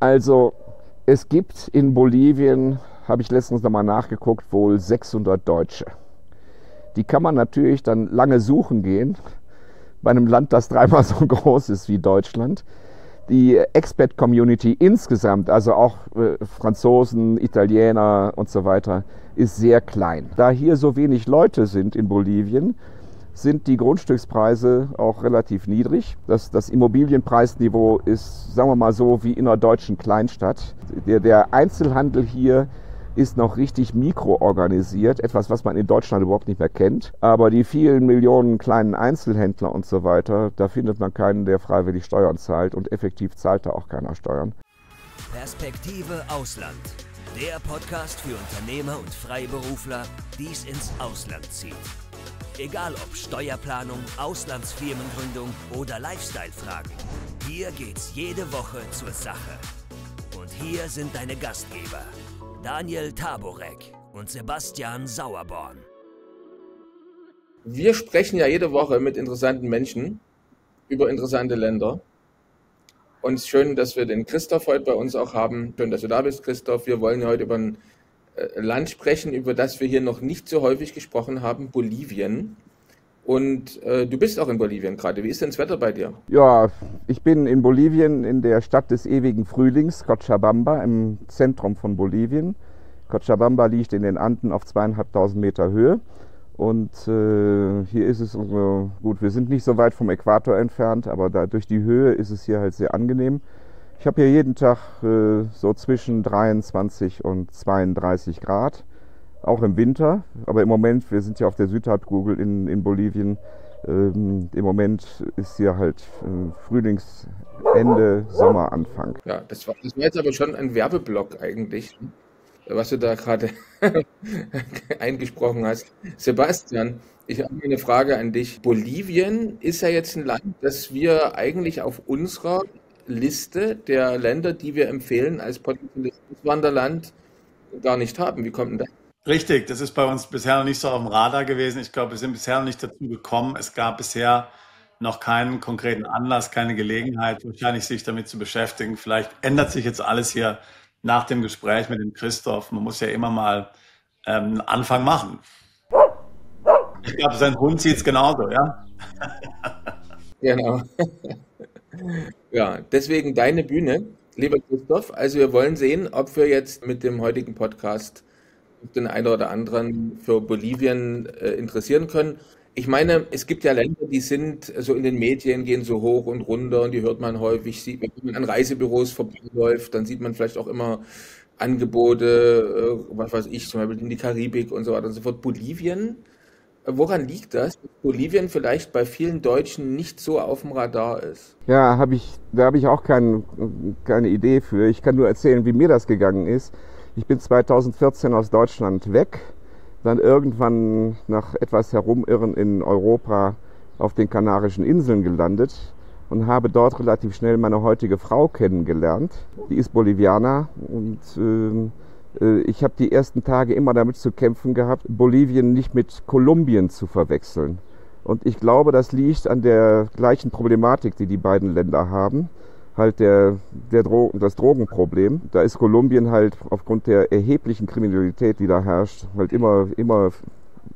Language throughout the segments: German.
Also es gibt in Bolivien, habe ich letztens nochmal nachgeguckt, wohl 600 Deutsche. Die kann man natürlich dann lange suchen gehen, bei einem Land, das dreimal so groß ist wie Deutschland. Die Expat-Community insgesamt, also auch Franzosen, Italiener und so weiter, ist sehr klein. Da hier so wenig Leute sind in Bolivien, sind die Grundstückspreise auch relativ niedrig. Das Immobilienpreisniveau ist, sagen wir mal so, wie in einer deutschen Kleinstadt. Der Einzelhandel hier ist noch richtig mikroorganisiert, etwas, was man in Deutschland überhaupt nicht mehr kennt. Aber die vielen Millionen kleinen Einzelhändler und so weiter, da findet man keinen, der freiwillig Steuern zahlt, und effektiv zahlt da auch keiner Steuern. Perspektive Ausland. Der Podcast für Unternehmer und Freiberufler, die es ins Ausland zieht. Egal ob Steuerplanung, Auslandsfirmengründung oder Lifestyle-Fragen. Hier geht's jede Woche zur Sache. Und hier sind deine Gastgeber, Daniel Taborek und Sebastian Sauerborn. Wir sprechen ja jede Woche mit interessanten Menschen über interessante Länder. Und es ist schön, dass wir den Christoph heute bei uns auch haben. Schön, dass du da bist, Christoph. Wir wollen heute über ein Land sprechen, über das wir hier noch nicht so häufig gesprochen haben, Bolivien. Und du bist auch in Bolivien gerade. Wie ist denn das Wetter bei dir? Ja, ich bin in Bolivien in der Stadt des ewigen Frühlings, Cochabamba, im Zentrum von Bolivien. Cochabamba liegt in den Anden auf 2500 Meter Höhe. Und hier ist es, gut, wir sind nicht so weit vom Äquator entfernt, aber durch die Höhe ist es hier halt sehr angenehm. Ich habe hier jeden Tag so zwischen 23 und 32 Grad, auch im Winter. Aber im Moment, wir sind ja auf der Südhalbkugel in Bolivien, im Moment ist hier halt Frühlingsende, Sommeranfang. Ja, das war jetzt aber schon ein Werbeblock eigentlich, was du da gerade eingesprochen hast. Sebastian, ich habe eine Frage an dich. Bolivien ist ja jetzt ein Land, das wir eigentlich auf unserer Liste der Länder, die wir empfehlen als potenzielles Wanderland, gar nicht haben. Wie kommt denn das? Richtig, das ist bei uns bisher noch nicht so auf dem Radar gewesen. Ich glaube, wir sind bisher noch nicht dazu gekommen. Es gab bisher noch keinen konkreten Anlass, keine Gelegenheit, wahrscheinlich sich damit zu beschäftigen. Vielleicht ändert sich jetzt alles hier nach dem Gespräch mit dem Christoph. Man muss ja immer mal einen Anfang machen. Ich glaube, sein Hund sieht es genauso, ja? Genau. Ja, deswegen deine Bühne, lieber Christoph. Also wir wollen sehen, ob wir jetzt mit dem heutigen Podcast den einen oder anderen für Bolivien interessieren können. Ich meine, es gibt ja Länder, die sind so in den Medien, gehen so hoch und runter, und die hört man häufig. Wenn man an Reisebüros vorbeiläuft, dann sieht man vielleicht auch immer Angebote, was weiß ich, zum Beispiel in die Karibik und so weiter und so fort. Bolivien, woran liegt das, dass Bolivien vielleicht bei vielen Deutschen nicht so auf dem Radar ist? Ja, da habe ich auch keine Idee für. Ich kann nur erzählen, wie mir das gegangen ist. Ich bin 2014 aus Deutschland weg, dann irgendwann nach etwas Herumirren in Europa auf den Kanarischen Inseln gelandet und habe dort relativ schnell meine heutige Frau kennengelernt. Die ist Bolivianer, und ich habe die ersten Tage immer damit zu kämpfen gehabt, Bolivien nicht mit Kolumbien zu verwechseln. Und ich glaube, das liegt an der gleichen Problematik, die die beiden Länder haben. Halt das Drogenproblem. Da ist Kolumbien halt aufgrund der erheblichen Kriminalität, die da herrscht, halt immer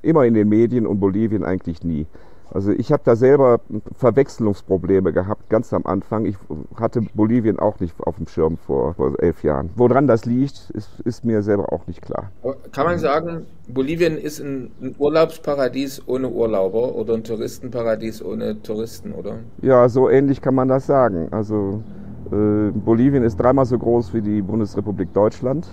in den Medien, und Bolivien eigentlich nie. Also ich habe da selber Verwechslungsprobleme gehabt, ganz am Anfang. Ich hatte Bolivien auch nicht auf dem Schirm vor 11 Jahren. Woran das liegt, ist mir selber auch nicht klar. Aber kann man sagen, Bolivien ist ein Urlaubsparadies ohne Urlauber oder ein Touristenparadies ohne Touristen, oder? Ja, so ähnlich kann man das sagen. Also Bolivien ist dreimal so groß wie die Bundesrepublik Deutschland.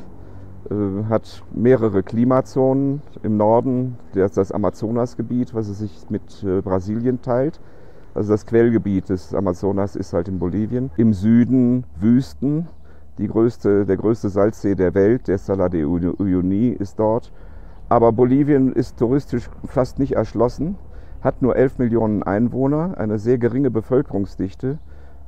Hat mehrere Klimazonen. Im Norden das Amazonasgebiet, was es sich mit Brasilien teilt. Also das Quellgebiet des Amazonas ist halt in Bolivien. Im Süden Wüsten. Der größte Salzsee der Welt, der Salar de Uyuni, ist dort. Aber Bolivien ist touristisch fast nicht erschlossen, hat nur 11 Millionen Einwohner, eine sehr geringe Bevölkerungsdichte.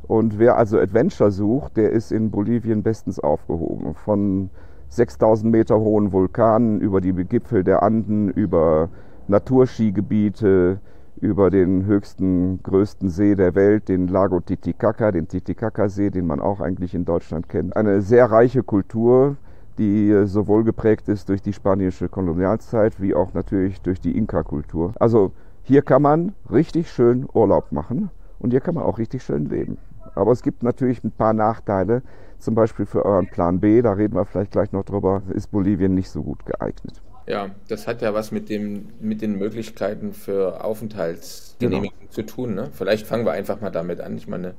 Und wer also Adventure sucht, der ist in Bolivien bestens aufgehoben. Von 6000 Meter hohen Vulkanen über die Gipfel der Anden, über Naturskigebiete, über den größten See der Welt, den Lago Titicaca, den Titicaca-See, den man auch eigentlich in Deutschland kennt. Eine sehr reiche Kultur, die sowohl geprägt ist durch die spanische Kolonialzeit, wie auch natürlich durch die Inka-Kultur. Also hier kann man richtig schön Urlaub machen und hier kann man auch richtig schön leben. Aber es gibt natürlich ein paar Nachteile, zum Beispiel für euren Plan B, da reden wir vielleicht gleich noch drüber, ist Bolivien nicht so gut geeignet. Ja, das hat ja was mit den Möglichkeiten für Aufenthaltsgenehmigungen zu tun, ne? Vielleicht fangen wir einfach mal damit an. Ich meine,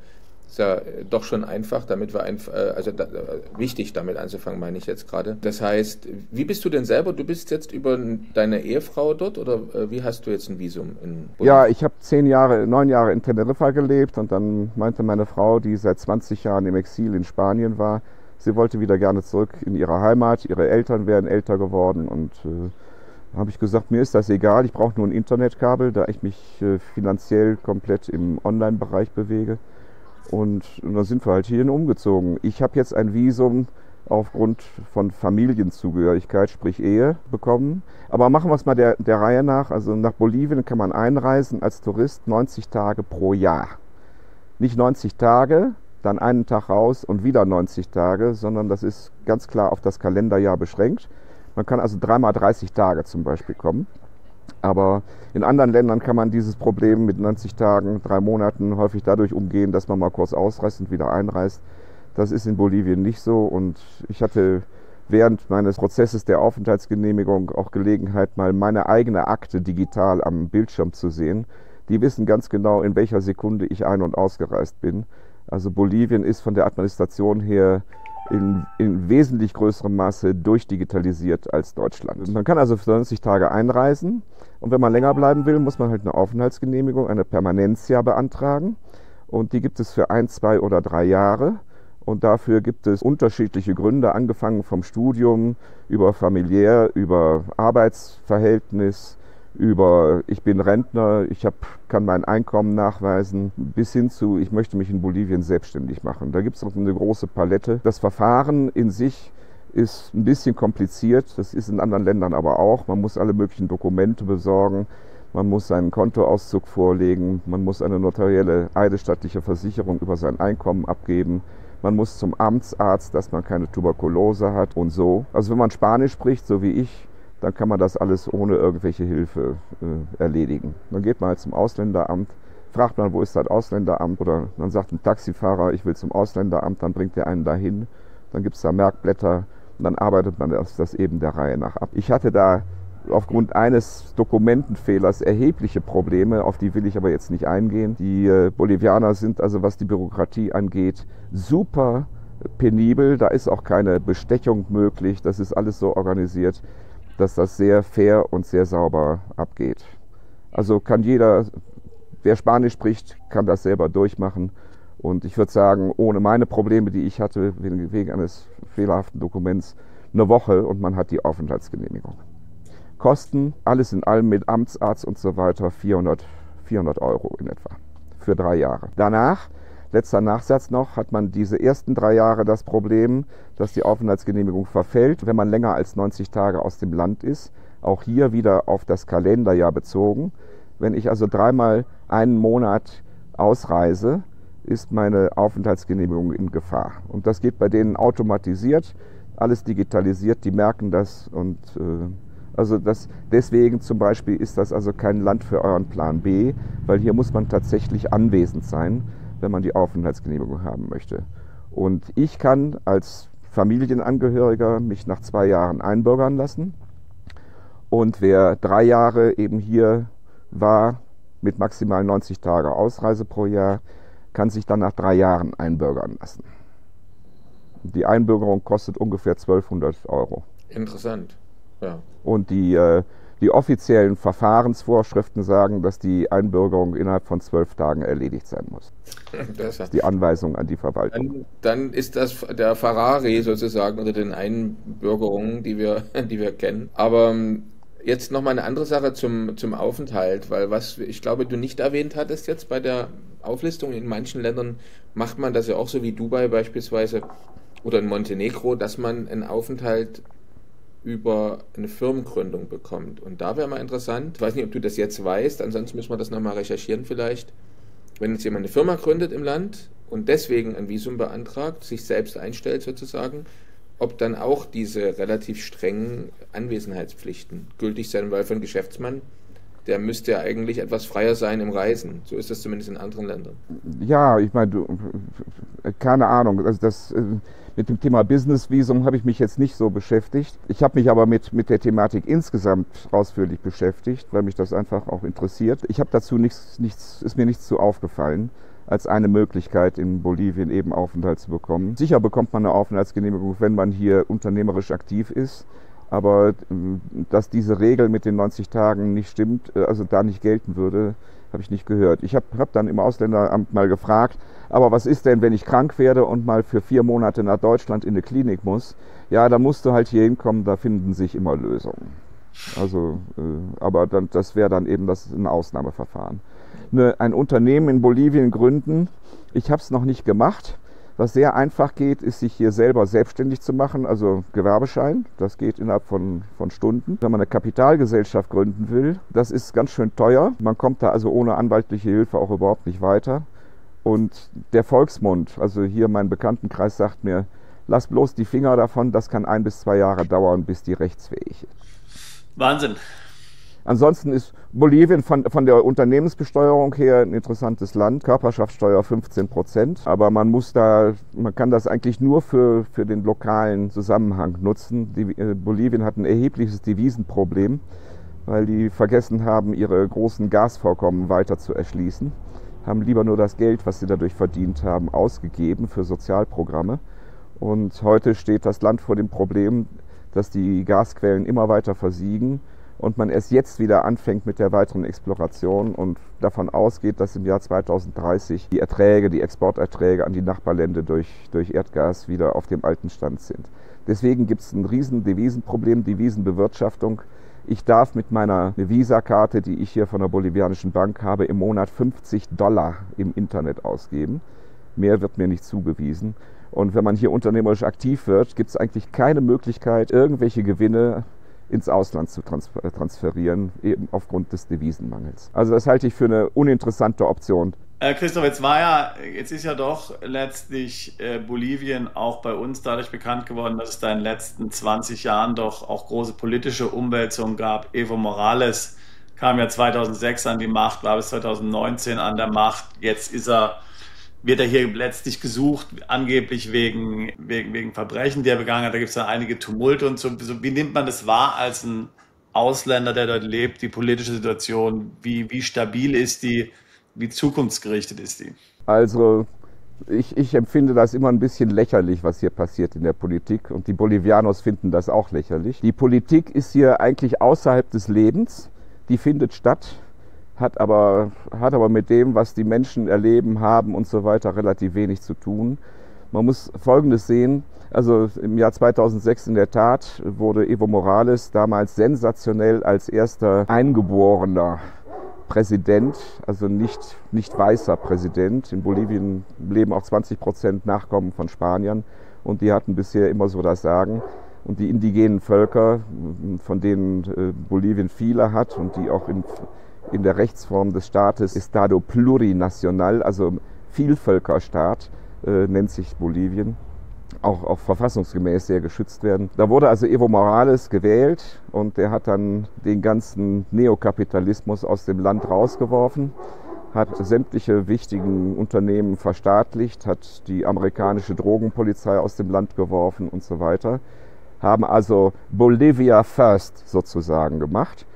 ist ja doch schon einfach, wichtig damit anzufangen, meine ich jetzt gerade. Das heißt, wie bist du denn selber? Du bist jetzt über deine Ehefrau dort oder wie hast du jetzt ein Visum in Bolivien? Ja, ich habe 9 Jahre in Teneriffa gelebt und dann meinte meine Frau, die seit 20 Jahren im Exil in Spanien war, sie wollte wieder gerne zurück in ihre Heimat. Ihre Eltern wären älter geworden und habe ich gesagt, mir ist das egal, ich brauche nur ein Internetkabel, da ich mich finanziell komplett im Online-Bereich bewege. Und dann sind wir halt hierhin umgezogen. Ich habe jetzt ein Visum aufgrund von Familienzugehörigkeit, sprich Ehe, bekommen. Aber machen wir es mal der Reihe nach. Also nach Bolivien kann man einreisen als Tourist 90 Tage pro Jahr. Nicht 90 Tage, dann einen Tag raus und wieder 90 Tage, sondern das ist ganz klar auf das Kalenderjahr beschränkt. Man kann also 3 mal 30 Tage zum Beispiel kommen. Aber in anderen Ländern kann man dieses Problem mit 90 Tagen, 3 Monaten häufig dadurch umgehen, dass man mal kurz ausreist und wieder einreist. Das ist in Bolivien nicht so und ich hatte während meines Prozesses der Aufenthaltsgenehmigung auch Gelegenheit, mal meine eigene Akte digital am Bildschirm zu sehen. Die wissen ganz genau, in welcher Sekunde ich ein- und ausgereist bin. Also Bolivien ist von der Administration her in wesentlich größerem Maße durchdigitalisiert als Deutschland. Man kann also für 90 Tage einreisen und wenn man länger bleiben will, muss man halt eine Aufenthaltsgenehmigung, eine Permanentia beantragen und die gibt es für 1, 2 oder 3 Jahre und dafür gibt es unterschiedliche Gründe, angefangen vom Studium, über familiär, über Arbeitsverhältnis, über ich bin Rentner, kann mein Einkommen nachweisen, bis hin zu ich möchte mich in Bolivien selbstständig machen. Da gibt es noch eine große Palette. Das Verfahren in sich ist ein bisschen kompliziert, das ist in anderen Ländern aber auch. Man muss alle möglichen Dokumente besorgen, man muss einen Kontoauszug vorlegen, man muss eine notarielle eidesstattliche Versicherung über sein Einkommen abgeben. Man muss zum Amtsarzt, dass man keine Tuberkulose hat und so. Also wenn man Spanisch spricht, so wie ich, dann kann man das alles ohne irgendwelche Hilfe erledigen. Dann geht man halt zum Ausländeramt, fragt man, wo ist das Ausländeramt? Oder dann sagt ein Taxifahrer, ich will zum Ausländeramt, dann bringt der einen dahin. Dann gibt es da Merkblätter und dann arbeitet man das eben der Reihe nach ab. Ich hatte da aufgrund eines Dokumentenfehlers erhebliche Probleme, auf die will ich aber jetzt nicht eingehen. Die Bolivianer sind also, was die Bürokratie angeht, super penibel. Da ist auch keine Bestechung möglich. Das ist alles so organisiert, dass das sehr fair und sehr sauber abgeht. Also kann jeder, wer Spanisch spricht, kann das selber durchmachen. Und ich würde sagen, ohne meine Probleme, die ich hatte, wegen eines fehlerhaften Dokuments, 1 Woche und man hat die Aufenthaltsgenehmigung. Kosten, alles in allem mit Amtsarzt und so weiter, 400 Euro in etwa für 3 Jahre. Danach, letzter Nachsatz noch, hat man diese ersten 3 Jahre das Problem, dass die Aufenthaltsgenehmigung verfällt, wenn man länger als 90 Tage aus dem Land ist. Auch hier wieder auf das Kalenderjahr bezogen. Wenn ich also 3-mal einen Monat ausreise, ist meine Aufenthaltsgenehmigung in Gefahr. Und das geht bei denen automatisiert, alles digitalisiert, die merken das. Und deswegen zum Beispiel ist das also kein Land für euren Plan B, weil hier muss man tatsächlich anwesend sein, wenn man die Aufenthaltsgenehmigung haben möchte. Und ich kann als Familienangehöriger mich nach 2 Jahren einbürgern lassen. Und wer 3 Jahre eben hier war, mit maximal 90 Tage Ausreise pro Jahr, kann sich dann nach 3 Jahren einbürgern lassen. Die Einbürgerung kostet ungefähr 1.200 Euro. Interessant, ja. Und die offiziellen Verfahrensvorschriften sagen, dass die Einbürgerung innerhalb von 12 Tagen erledigt sein muss. Das ist die Anweisung an die Verwaltung. Dann ist das der Ferrari sozusagen unter den Einbürgerungen, die wir kennen. Aber jetzt nochmal eine andere Sache zum Aufenthalt, weil was ich glaube, du nicht erwähnt hattest jetzt bei der Auflistung, in manchen Ländern macht man das ja auch so wie Dubai beispielsweise oder in Montenegro, dass man einen Aufenthalt über eine Firmengründung bekommt. Und da wäre mal interessant, ich weiß nicht, ob du das jetzt weißt, ansonsten müssen wir das nochmal recherchieren vielleicht. Wenn jetzt jemand eine Firma gründet im Land und deswegen ein Visum beantragt, sich selbst einstellt sozusagen, ob dann auch diese relativ strengen Anwesenheitspflichten gültig sein, weil für einen Geschäftsmann, der müsste ja eigentlich etwas freier sein im Reisen. So ist das zumindest in anderen Ländern. Ja, ich meine, keine Ahnung. Also mit dem Thema Business-Visum habe ich mich jetzt nicht so beschäftigt. Ich habe mich aber mit der Thematik insgesamt ausführlich beschäftigt, weil mich das einfach auch interessiert. Ich habe dazu ist mir nichts zu aufgefallen, als eine Möglichkeit, in Bolivien eben Aufenthalt zu bekommen. Sicher bekommt man eine Aufenthaltsgenehmigung, wenn man hier unternehmerisch aktiv ist. Aber dass diese Regel mit den 90 Tagen nicht stimmt, also da nicht gelten würde, habe ich nicht gehört. Ich habe dann im Ausländeramt mal gefragt, aber was ist denn, wenn ich krank werde und mal für 4 Monate nach Deutschland in eine Klinik muss? Ja, da musst du halt hier hinkommen, da finden sich immer Lösungen. Also, aber das wäre dann eben ein Ausnahmeverfahren. Ein Unternehmen in Bolivien gründen, ich habe es noch nicht gemacht. Was sehr einfach geht, ist, sich hier selber selbstständig zu machen, also Gewerbeschein. Das geht innerhalb von Stunden. Wenn man eine Kapitalgesellschaft gründen will, das ist ganz schön teuer. Man kommt da also ohne anwaltliche Hilfe auch überhaupt nicht weiter. Und der Volksmund, also hier mein Bekanntenkreis, sagt mir, lass bloß die Finger davon, das kann 1 bis 2 Jahre dauern, bis die rechtsfähig ist. Wahnsinn. Ansonsten ist Bolivien von der Unternehmensbesteuerung her ein interessantes Land. Körperschaftssteuer 15%. Aber man kann das eigentlich nur für den lokalen Zusammenhang nutzen. Bolivien hat ein erhebliches Devisenproblem, weil die vergessen haben, ihre großen Gasvorkommen weiter zu erschließen. Haben lieber nur das Geld, was sie dadurch verdient haben, ausgegeben für Sozialprogramme. Und heute steht das Land vor dem Problem, dass die Gasquellen immer weiter versiegen und man erst jetzt wieder anfängt mit der weiteren Exploration und davon ausgeht, dass im Jahr 2030 die Exporterträge an die Nachbarländer durch Erdgas wieder auf dem alten Stand sind. Deswegen gibt es ein riesen Devisenproblem, Devisenbewirtschaftung. Ich darf mit meiner Visa-Karte, die ich hier von der bolivianischen Bank habe, im Monat $50 im Internet ausgeben. Mehr wird mir nicht zugewiesen. Und wenn man hier unternehmerisch aktiv wird, gibt es eigentlich keine Möglichkeit, irgendwelche Gewinne ins Ausland zu transferieren, eben aufgrund des Devisenmangels. Also das halte ich für eine uninteressante Option. Christoph, jetzt ist ja doch letztlich Bolivien auch bei uns dadurch bekannt geworden, dass es da in den letzten 20 Jahren doch auch große politische Umwälzungen gab. Evo Morales kam ja 2006 an die Macht, war bis 2019 an der Macht. Jetzt wird er hier letztlich gesucht, angeblich wegen Verbrechen, die er begangen hat. Da gibt es ja einige Tumulte und so. Wie nimmt man das wahr als ein Ausländer, der dort lebt, die politische Situation? Wie stabil ist die? Wie zukunftsgerichtet ist die? Also ich empfinde das immer ein bisschen lächerlich, was hier passiert in der Politik. Und die Bolivianos finden das auch lächerlich. Die Politik ist hier eigentlich außerhalb des Lebens. Die findet statt. Hat aber mit dem, was die Menschen erleben, haben und so weiter, relativ wenig zu tun. Man muss Folgendes sehen, also im Jahr 2006 in der Tat wurde Evo Morales damals sensationell als erster eingeborener Präsident, also nicht weißer Präsident. In Bolivien leben auch 20% Nachkommen von Spaniern und die hatten bisher immer so das Sagen. Und die indigenen Völker, von denen Bolivien viele hat und die auch in der Rechtsform des Staates Estado Plurinacional, also Vielvölkerstaat, nennt sich Bolivien, auch verfassungsgemäß sehr geschützt werden. Da wurde also Evo Morales gewählt und der hat dann den ganzen Neokapitalismus aus dem Land rausgeworfen, hat sämtliche wichtigen Unternehmen verstaatlicht, hat die amerikanische Drogenpolizei aus dem Land geworfen und so weiter, haben also Bolivia First sozusagen gemacht.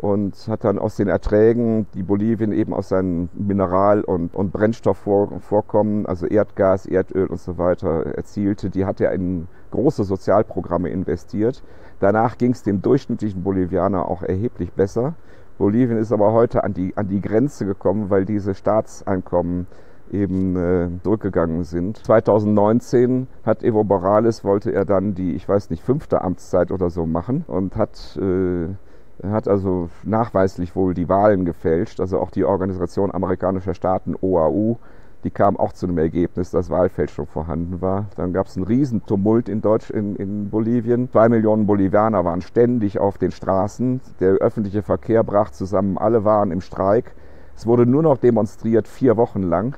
Und hat dann aus den Erträgen, die Bolivien eben aus seinen Mineral- und Brennstoffvorkommen, also Erdgas, Erdöl und so weiter erzielte, die hat er in große Sozialprogramme investiert. Danach ging es dem durchschnittlichen Bolivianer auch erheblich besser. Bolivien ist aber heute an die Grenze gekommen, weil diese Staatseinkommen eben zurückgegangen sind. 2019 hat Evo Morales, wollte er dann die, ich weiß nicht, 5. Amtszeit oder so machen und hat also nachweislich wohl die Wahlen gefälscht. Also auch die Organisation amerikanischer Staaten, OAU, Die kamen auch zu einem Ergebnis, dass Wahlfälschung vorhanden war. Dann gab es einen Riesentumult in Bolivien. 2 Millionen Bolivianer waren ständig auf den Straßen. Der öffentliche Verkehr brach zusammen, alle waren im Streik. Es wurde nur noch demonstriert, 4 Wochen lang,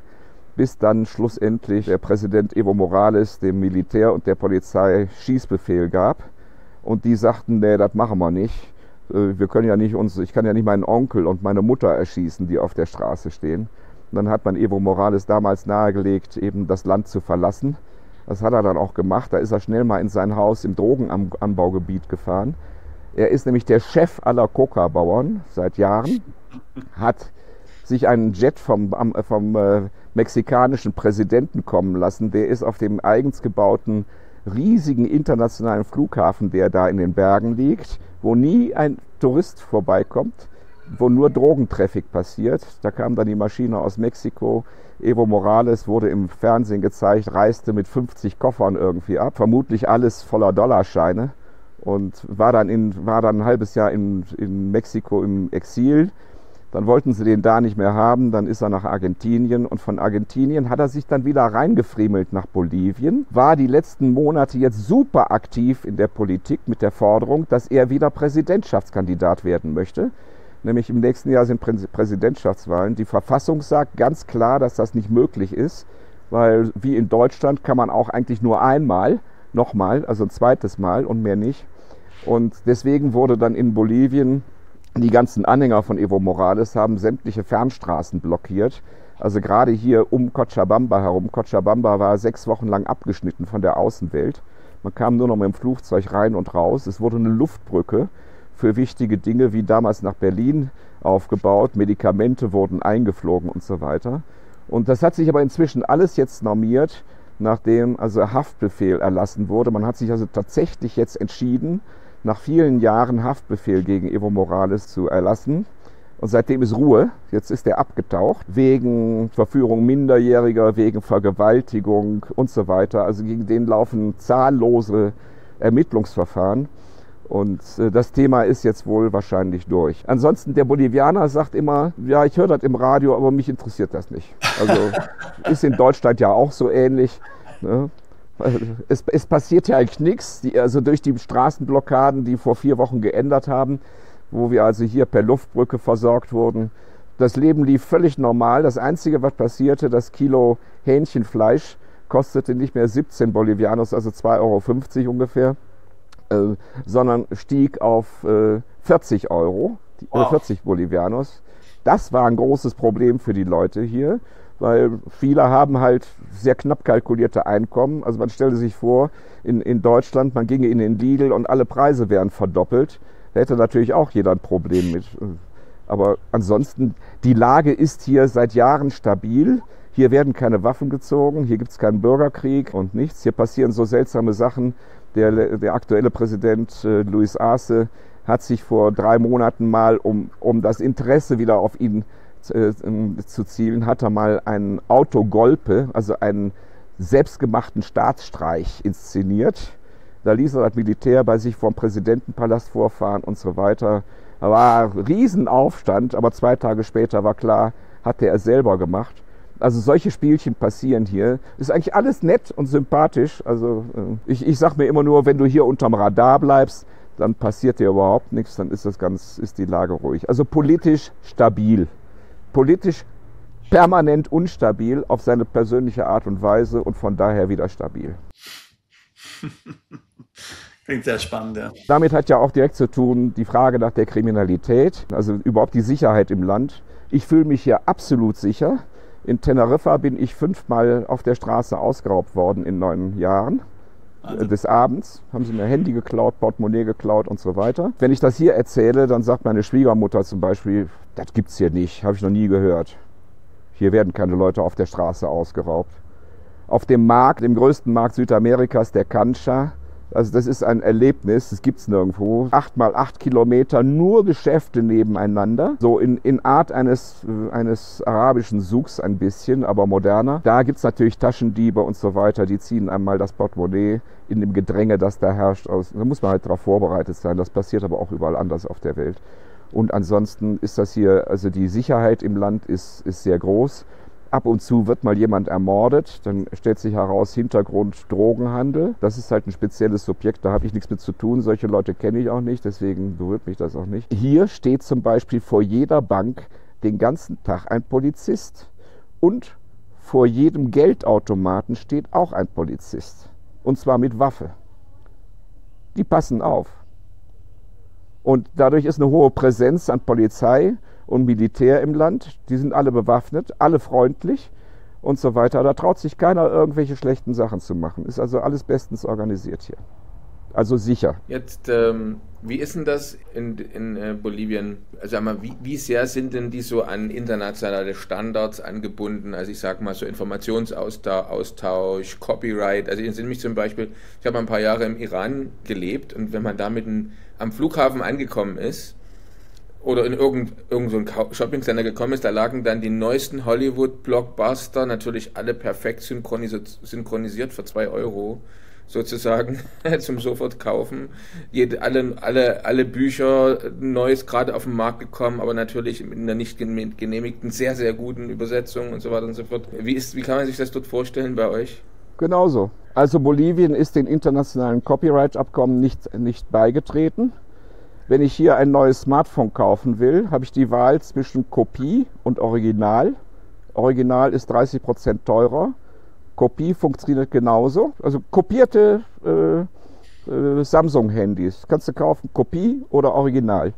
bis dann schlussendlich der Präsident Evo Morales dem Militär und der Polizei Schießbefehl gab. Und die sagten, nee, das machen wir nicht. Ich kann ja nicht meinen Onkel und meine Mutter erschießen, die auf der Straße stehen. Und dann hat man Evo Morales damals nahegelegt, eben das Land zu verlassen. Das hat er dann auch gemacht. Da ist er schnell mal in sein Haus im Drogenanbaugebiet gefahren. Er ist nämlich der Chef aller Coca-Bauern seit Jahren, hat sich einen Jet vom mexikanischen Präsidenten kommen lassen. Der ist auf dem eigens gebauten riesigen internationalen Flughafen, der da in den Bergen liegt, wo nie ein Tourist vorbeikommt, wo nur Drogentraffic passiert. Da kam dann die Maschine aus Mexiko. Evo Morales wurde im Fernsehen gezeigt, reiste mit 50 Koffern irgendwie ab, vermutlich alles voller Dollarscheine, und war dann ein halbes Jahr in Mexiko im Exil. Dann wollten sie den da nicht mehr haben, dann ist er nach Argentinien, und von Argentinien hat er sich dann wieder reingefriemelt nach Bolivien, war die letzten Monate jetzt super aktiv in der Politik mit der Forderung, dass er wieder Präsidentschaftskandidat werden möchte. Nämlich im nächsten Jahr sind Präsidentschaftswahlen. Die Verfassung sagt ganz klar, dass das nicht möglich ist, weil wie in Deutschland kann man auch eigentlich nur nochmal, also ein zweites Mal und mehr nicht. Und deswegen wurde dann in Bolivien, die ganzen Anhänger von Evo Morales haben sämtliche Fernstraßen blockiert. Also gerade hier um Cochabamba herum. Cochabamba war 6 Wochen lang abgeschnitten von der Außenwelt. Man kam nur noch mit dem Flugzeug rein und raus. Es wurde eine Luftbrücke für wichtige Dinge wie damals nach Berlin aufgebaut. Medikamente wurden eingeflogen und so weiter. Und das hat sich aber inzwischen alles jetzt normiert, nachdem also Haftbefehl erlassen wurde. Man hat sich also tatsächlich jetzt entschieden, nach vielen Jahren Haftbefehl gegen Evo Morales zu erlassen. Und seitdem ist Ruhe. Jetzt ist er abgetaucht wegen Verführung Minderjähriger, wegen Vergewaltigung und so weiter. Also gegen den laufen zahllose Ermittlungsverfahren. Und das Thema ist jetzt wohl wahrscheinlich durch. Ansonsten, der Bolivianer sagt immer, ja, ich höre das im Radio, aber mich interessiert das nicht. Also ist in Deutschland ja auch so ähnlich, ne? Es passiert ja eigentlich nichts, also durch die Straßenblockaden, die vor 4 Wochen geändert haben, wo wir also hier per Luftbrücke versorgt wurden. Das Leben lief völlig normal. Das Einzige, was passierte, das Kilo Hähnchenfleisch kostete nicht mehr 17 Bolivianos, also 2,50 € ungefähr, sondern stieg auf 40 €, 40 Bolivianos. Das war ein großes Problem für die Leute hier, weil viele haben halt sehr knapp kalkulierte Einkommen. Also man stelle sich vor, in Deutschland, man ginge in den Lidl und alle Preise wären verdoppelt. Da hätte natürlich auch jeder ein Problem mit. Aber ansonsten, die Lage ist hier seit Jahren stabil. Hier werden keine Waffen gezogen, hier gibt es keinen Bürgerkrieg und nichts. Hier passieren so seltsame Sachen. Der aktuelle Präsident Luis Arce hat sich vor 3 Monaten mal, um das Interesse wieder auf ihn zu zielen, hat er mal einen Autogolpe, also einen selbstgemachten Staatsstreich inszeniert. Da ließ er das Militär bei sich vor dem Präsidentenpalast vorfahren und so weiter. Da war ein Riesenaufstand, aber 2 Tage später war klar, hat er selber gemacht. Also solche Spielchen passieren hier. Ist eigentlich alles nett und sympathisch. Also ich sage mir immer nur, wenn du hier unterm Radar bleibst, dann passiert dir überhaupt nichts, dann ist die Lage ruhig. Also politisch stabil. Politisch permanent unstabil auf seine persönliche Art und Weise und von daher wieder stabil. Klingt sehr spannend, ja. Damit hat ja auch direkt zu tun die Frage nach der Kriminalität, also überhaupt die Sicherheit im Land. Ich fühle mich hier absolut sicher. In Teneriffa bin ich 5-mal auf der Straße ausgeraubt worden in 9 Jahren. Des Abends haben sie mir Handy geklaut, Portemonnaie geklaut und so weiter. Wenn ich das hier erzähle, dann sagt meine Schwiegermutter zum Beispiel, das gibt's hier nicht, habe ich noch nie gehört. Hier werden keine Leute auf der Straße ausgeraubt. Auf dem Markt, dem größten Markt Südamerikas, der Cancha, also das ist ein Erlebnis, das gibt's nirgendwo. 8 mal 8 Kilometer, nur Geschäfte nebeneinander. So in Art eines arabischen Souks ein bisschen, aber moderner. Da gibt's natürlich Taschendiebe und so weiter, die ziehen einmal das Portemonnaie in dem Gedränge, das da herrscht, aus. Da muss man halt darauf vorbereitet sein. Das passiert aber auch überall anders auf der Welt. Und ansonsten ist das hier, also die Sicherheit im Land ist sehr groß. Ab und zu wird mal jemand ermordet, dann stellt sich heraus, Hintergrund Drogenhandel. Das ist halt ein spezielles Subjekt, da habe ich nichts mit zu tun. Solche Leute kenne ich auch nicht, deswegen berührt mich das auch nicht. Hier steht zum Beispiel vor jeder Bank den ganzen Tag ein Polizist. Und vor jedem Geldautomaten steht auch ein Polizist. Und zwar mit Waffe. Die passen auf. Und dadurch ist eine hohe Präsenz an Polizei und Militär im Land. Die sind alle bewaffnet, alle freundlich und so weiter. Da traut sich keiner, irgendwelche schlechten Sachen zu machen. Ist also alles bestens organisiert hier. Also sicher. Jetzt, wie ist denn das in Bolivien? Also wie sehr sind denn die so an internationale Standards angebunden? Also ich sage mal so Informationsaustausch, Copyright. Also ich entsinne mich zum Beispiel, ich habe ein paar Jahre im Iran gelebt und wenn man da am Flughafen angekommen ist, oder in irgend so ein Shoppingcenter gekommen ist, da lagen dann die neuesten Hollywood-Blockbuster, natürlich alle perfekt synchronisiert für 2 Euro sozusagen zum sofort kaufen. Alle Bücher, Neues gerade auf den Markt gekommen, aber natürlich in einer nicht genehmigten, sehr, sehr guten Übersetzung und so weiter und so fort. Wie kann man sich das dort vorstellen bei euch? Genauso. Also Bolivien ist den internationalen Copyright-Abkommen nicht beigetreten. Wenn ich hier ein neues Smartphone kaufen will, habe ich die Wahl zwischen Kopie und Original. Original ist 30% teurer. Kopie funktioniert genauso. Also kopierte Samsung-Handys kannst du kaufen, Kopie oder Original.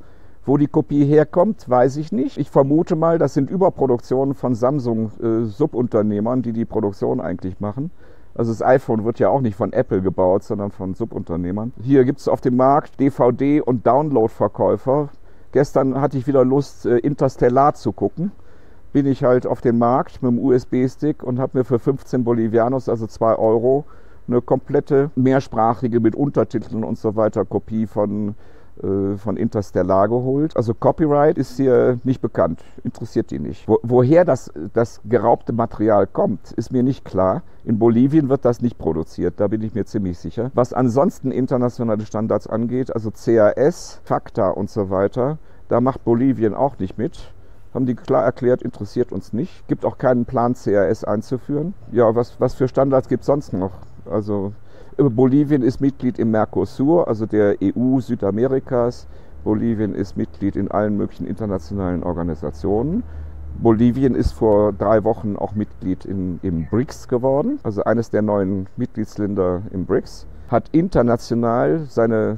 Wo die Kopie herkommt, weiß ich nicht. Ich vermute mal, das sind Überproduktionen von Samsung-Subunternehmern, die Produktion eigentlich machen. Also das iPhone wird ja auch nicht von Apple gebaut, sondern von Subunternehmern. Hier gibt es auf dem Markt DVD- und Download-Verkäufer. Gestern hatte ich wieder Lust, Interstellar zu gucken. Bin ich halt auf dem Markt mit dem USB-Stick und habe mir für 15 Bolivianos, also 2 Euro, eine komplette mehrsprachige mit Untertiteln und so weiter Kopie von Interstellar geholt. Also Copyright ist hier nicht bekannt, interessiert die nicht. Woher das geraubte Material kommt, ist mir nicht klar. In Bolivien wird das nicht produziert, da bin ich mir ziemlich sicher. Was ansonsten internationale Standards angeht, also CAS, FACTA und so weiter, da macht Bolivien auch nicht mit. Haben die klar erklärt, interessiert uns nicht. Gibt auch keinen Plan, CAS einzuführen. Ja, was für Standards gibt es sonst noch? Also Bolivien ist Mitglied im Mercosur, also der EU Südamerikas. Bolivien ist Mitglied in allen möglichen internationalen Organisationen. Bolivien ist vor 3 Wochen auch Mitglied im BRICS geworden, also eines der neuen Mitgliedsländer im BRICS. Hat international seine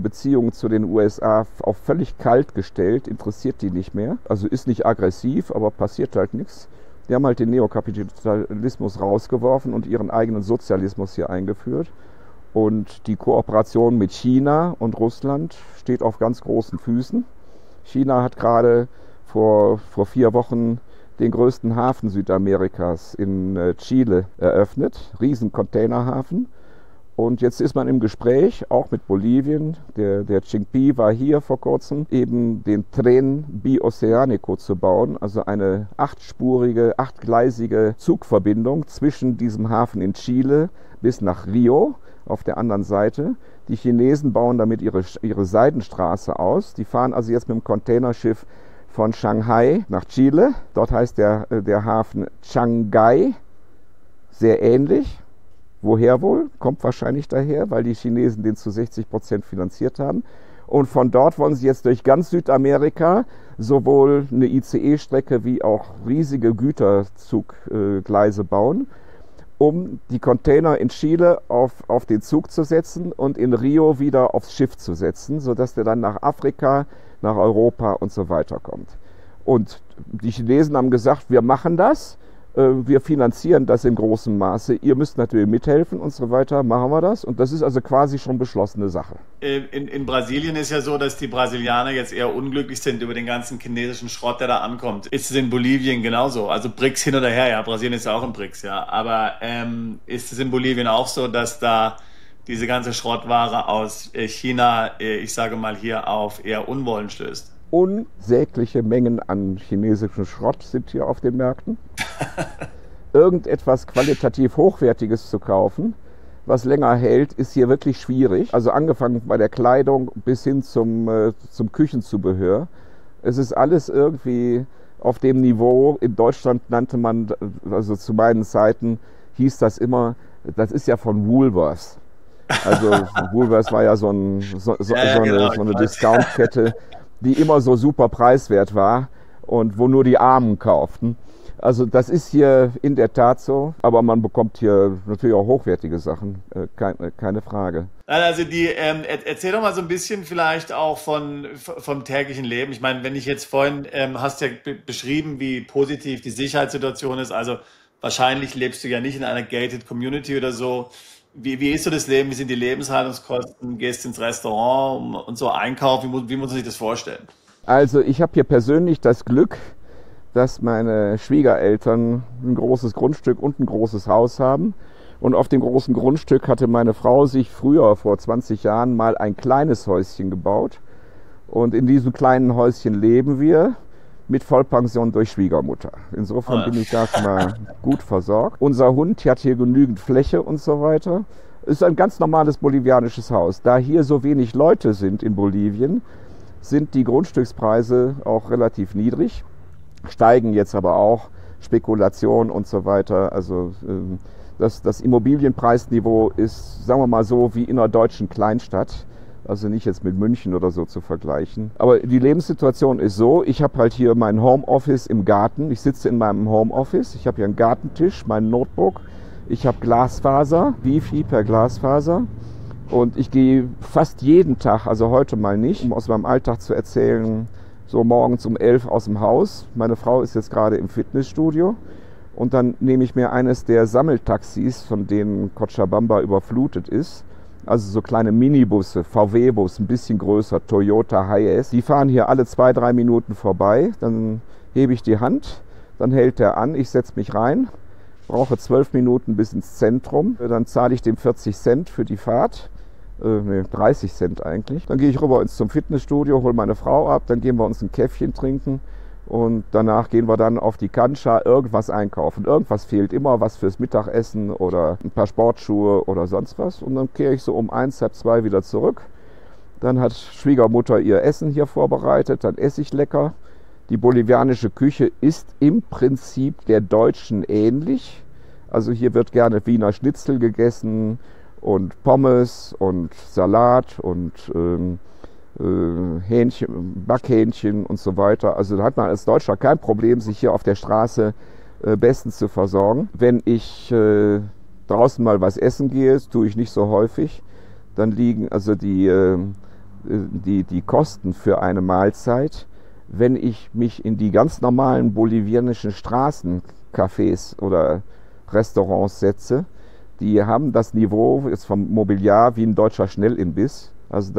Beziehungen zu den USA auf völlig kalt gestellt, interessiert die nicht mehr. Also ist nicht aggressiv, aber passiert halt nichts. Die haben halt den Neokapitalismus rausgeworfen und ihren eigenen Sozialismus hier eingeführt. Und die Kooperation mit China und Russland steht auf ganz großen Füßen. China hat gerade vor 4 Wochen den größten Hafen Südamerikas in Chile eröffnet, riesen Containerhafen. Und jetzt ist man im Gespräch, auch mit Bolivien. Der Chingpi war hier vor kurzem, eben den Tren Bioceánico zu bauen, also eine 8-gleisige Zugverbindung zwischen diesem Hafen in Chile bis nach Rio auf der anderen Seite. Die Chinesen bauen damit ihre Seidenstraße aus. Die fahren also jetzt mit dem Containerschiff von Shanghai nach Chile. Dort heißt der Hafen Changai, sehr ähnlich. Woher wohl? Kommt wahrscheinlich daher, weil die Chinesen den zu 60% finanziert haben. Und von dort wollen sie jetzt durch ganz Südamerika sowohl eine ICE-Strecke wie auch riesige Güterzuggleise bauen, um die Container in Chile auf den Zug zu setzen und in Rio wieder aufs Schiff zu setzen, sodass der dann nach Afrika, nach Europa und so weiter kommt. Und die Chinesen haben gesagt, wir machen das. Wir finanzieren das in großem Maße. Ihr müsst natürlich mithelfen und so weiter. Machen wir das. Und das ist also quasi schon beschlossene Sache. In Brasilien ist ja so, dass die Brasilianer jetzt eher unglücklich sind über den ganzen chinesischen Schrott, der da ankommt. Ist es in Bolivien genauso? Also BRICS hin oder her, ja. Brasilien ist ja auch im BRICS, ja. Aber ist es in Bolivien auch so, dass da diese ganze Schrottware aus China, ich sage mal hier, auf eher Unwollen stößt? Unsägliche Mengen an chinesischem Schrott sind hier auf den Märkten. Irgendetwas qualitativ Hochwertiges zu kaufen, was länger hält, ist hier wirklich schwierig. Also angefangen bei der Kleidung bis hin zum Küchenzubehör. Es ist alles irgendwie auf dem Niveau. In Deutschland nannte man, also zu meinen Zeiten, hieß das immer, das ist ja von Woolworths. Also Woolworths war ja so eine Discount-Kette, die immer so super preiswert war und wo nur die Armen kauften. Also das ist hier in der Tat so, aber man bekommt hier natürlich auch hochwertige Sachen, keine Frage. Also erzähl doch mal so ein bisschen vielleicht auch vom täglichen Leben. Ich meine, wenn ich jetzt vorhin, hast ja beschrieben, wie positiv die Sicherheitssituation ist, also wahrscheinlich lebst du ja nicht in einer gated Community oder so. Wie ist so das Leben? Wie sind die Lebenshaltungskosten? Gehst ins Restaurant und so einkaufen? Wie muss man sich das vorstellen? Also ich habe hier persönlich das Glück, dass meine Schwiegereltern ein großes Grundstück und ein großes Haus haben. Und auf dem großen Grundstück hatte meine Frau sich früher, vor 20 Jahren, mal ein kleines Häuschen gebaut. Und in diesem kleinen Häuschen leben wir mit Vollpension durch Schwiegermutter. Insofern bin ich da schon mal gut versorgt. Unser Hund hat hier genügend Fläche und so weiter. Es ist ein ganz normales bolivianisches Haus. Da hier so wenig Leute sind in Bolivien, sind die Grundstückspreise auch relativ niedrig. Steigen jetzt aber auch, Spekulation und so weiter. Also das Immobilienpreisniveau ist, sagen wir mal so, wie in einer deutschen Kleinstadt. Also nicht jetzt mit München oder so zu vergleichen. Aber die Lebenssituation ist so, ich habe halt hier mein Homeoffice im Garten. Ich sitze in meinem Homeoffice. Ich habe hier einen Gartentisch, mein Notebook. Ich habe Glasfaser, Wifi per Glasfaser. Und ich gehe fast jeden Tag, also heute mal nicht, um aus meinem Alltag zu erzählen, so morgens um 11 aus dem Haus. Meine Frau ist jetzt gerade im Fitnessstudio. Und dann nehme ich mir eines der Sammeltaxis, von denen Cochabamba überflutet ist. Also so kleine Minibusse, VW-Bus, ein bisschen größer, Toyota Hiace. Die fahren hier alle 2-3 Minuten vorbei. Dann hebe ich die Hand, dann hält der an, ich setze mich rein, brauche 12 Minuten bis ins Zentrum. Dann zahle ich dem 40 Cent für die Fahrt. 30 Cent eigentlich. Dann gehe ich rüber zum Fitnessstudio, hole meine Frau ab, dann gehen wir uns ein Käffchen trinken und danach gehen wir dann auf die Cancha irgendwas einkaufen. Irgendwas fehlt immer, was fürs Mittagessen oder ein paar Sportschuhe oder sonst was. Und dann kehre ich so um 1, halb 2 wieder zurück. Dann hat Schwiegermutter ihr Essen hier vorbereitet, dann esse ich lecker. Die bolivianische Küche ist im Prinzip der deutschen ähnlich. Also hier wird gerne Wiener Schnitzel gegessen und Pommes und Salat und Hähnchen, Backhähnchen und so weiter. Also da hat man als Deutscher kein Problem, sich hier auf der Straße bestens zu versorgen. Wenn ich draußen mal was essen gehe, das tue ich nicht so häufig, dann liegen also die Kosten für eine Mahlzeit, wenn ich mich in die ganz normalen bolivianischen Straßencafés oder Restaurants setze, die haben das Niveau jetzt vom Mobiliar wie ein deutscher Schnellimbiss. Also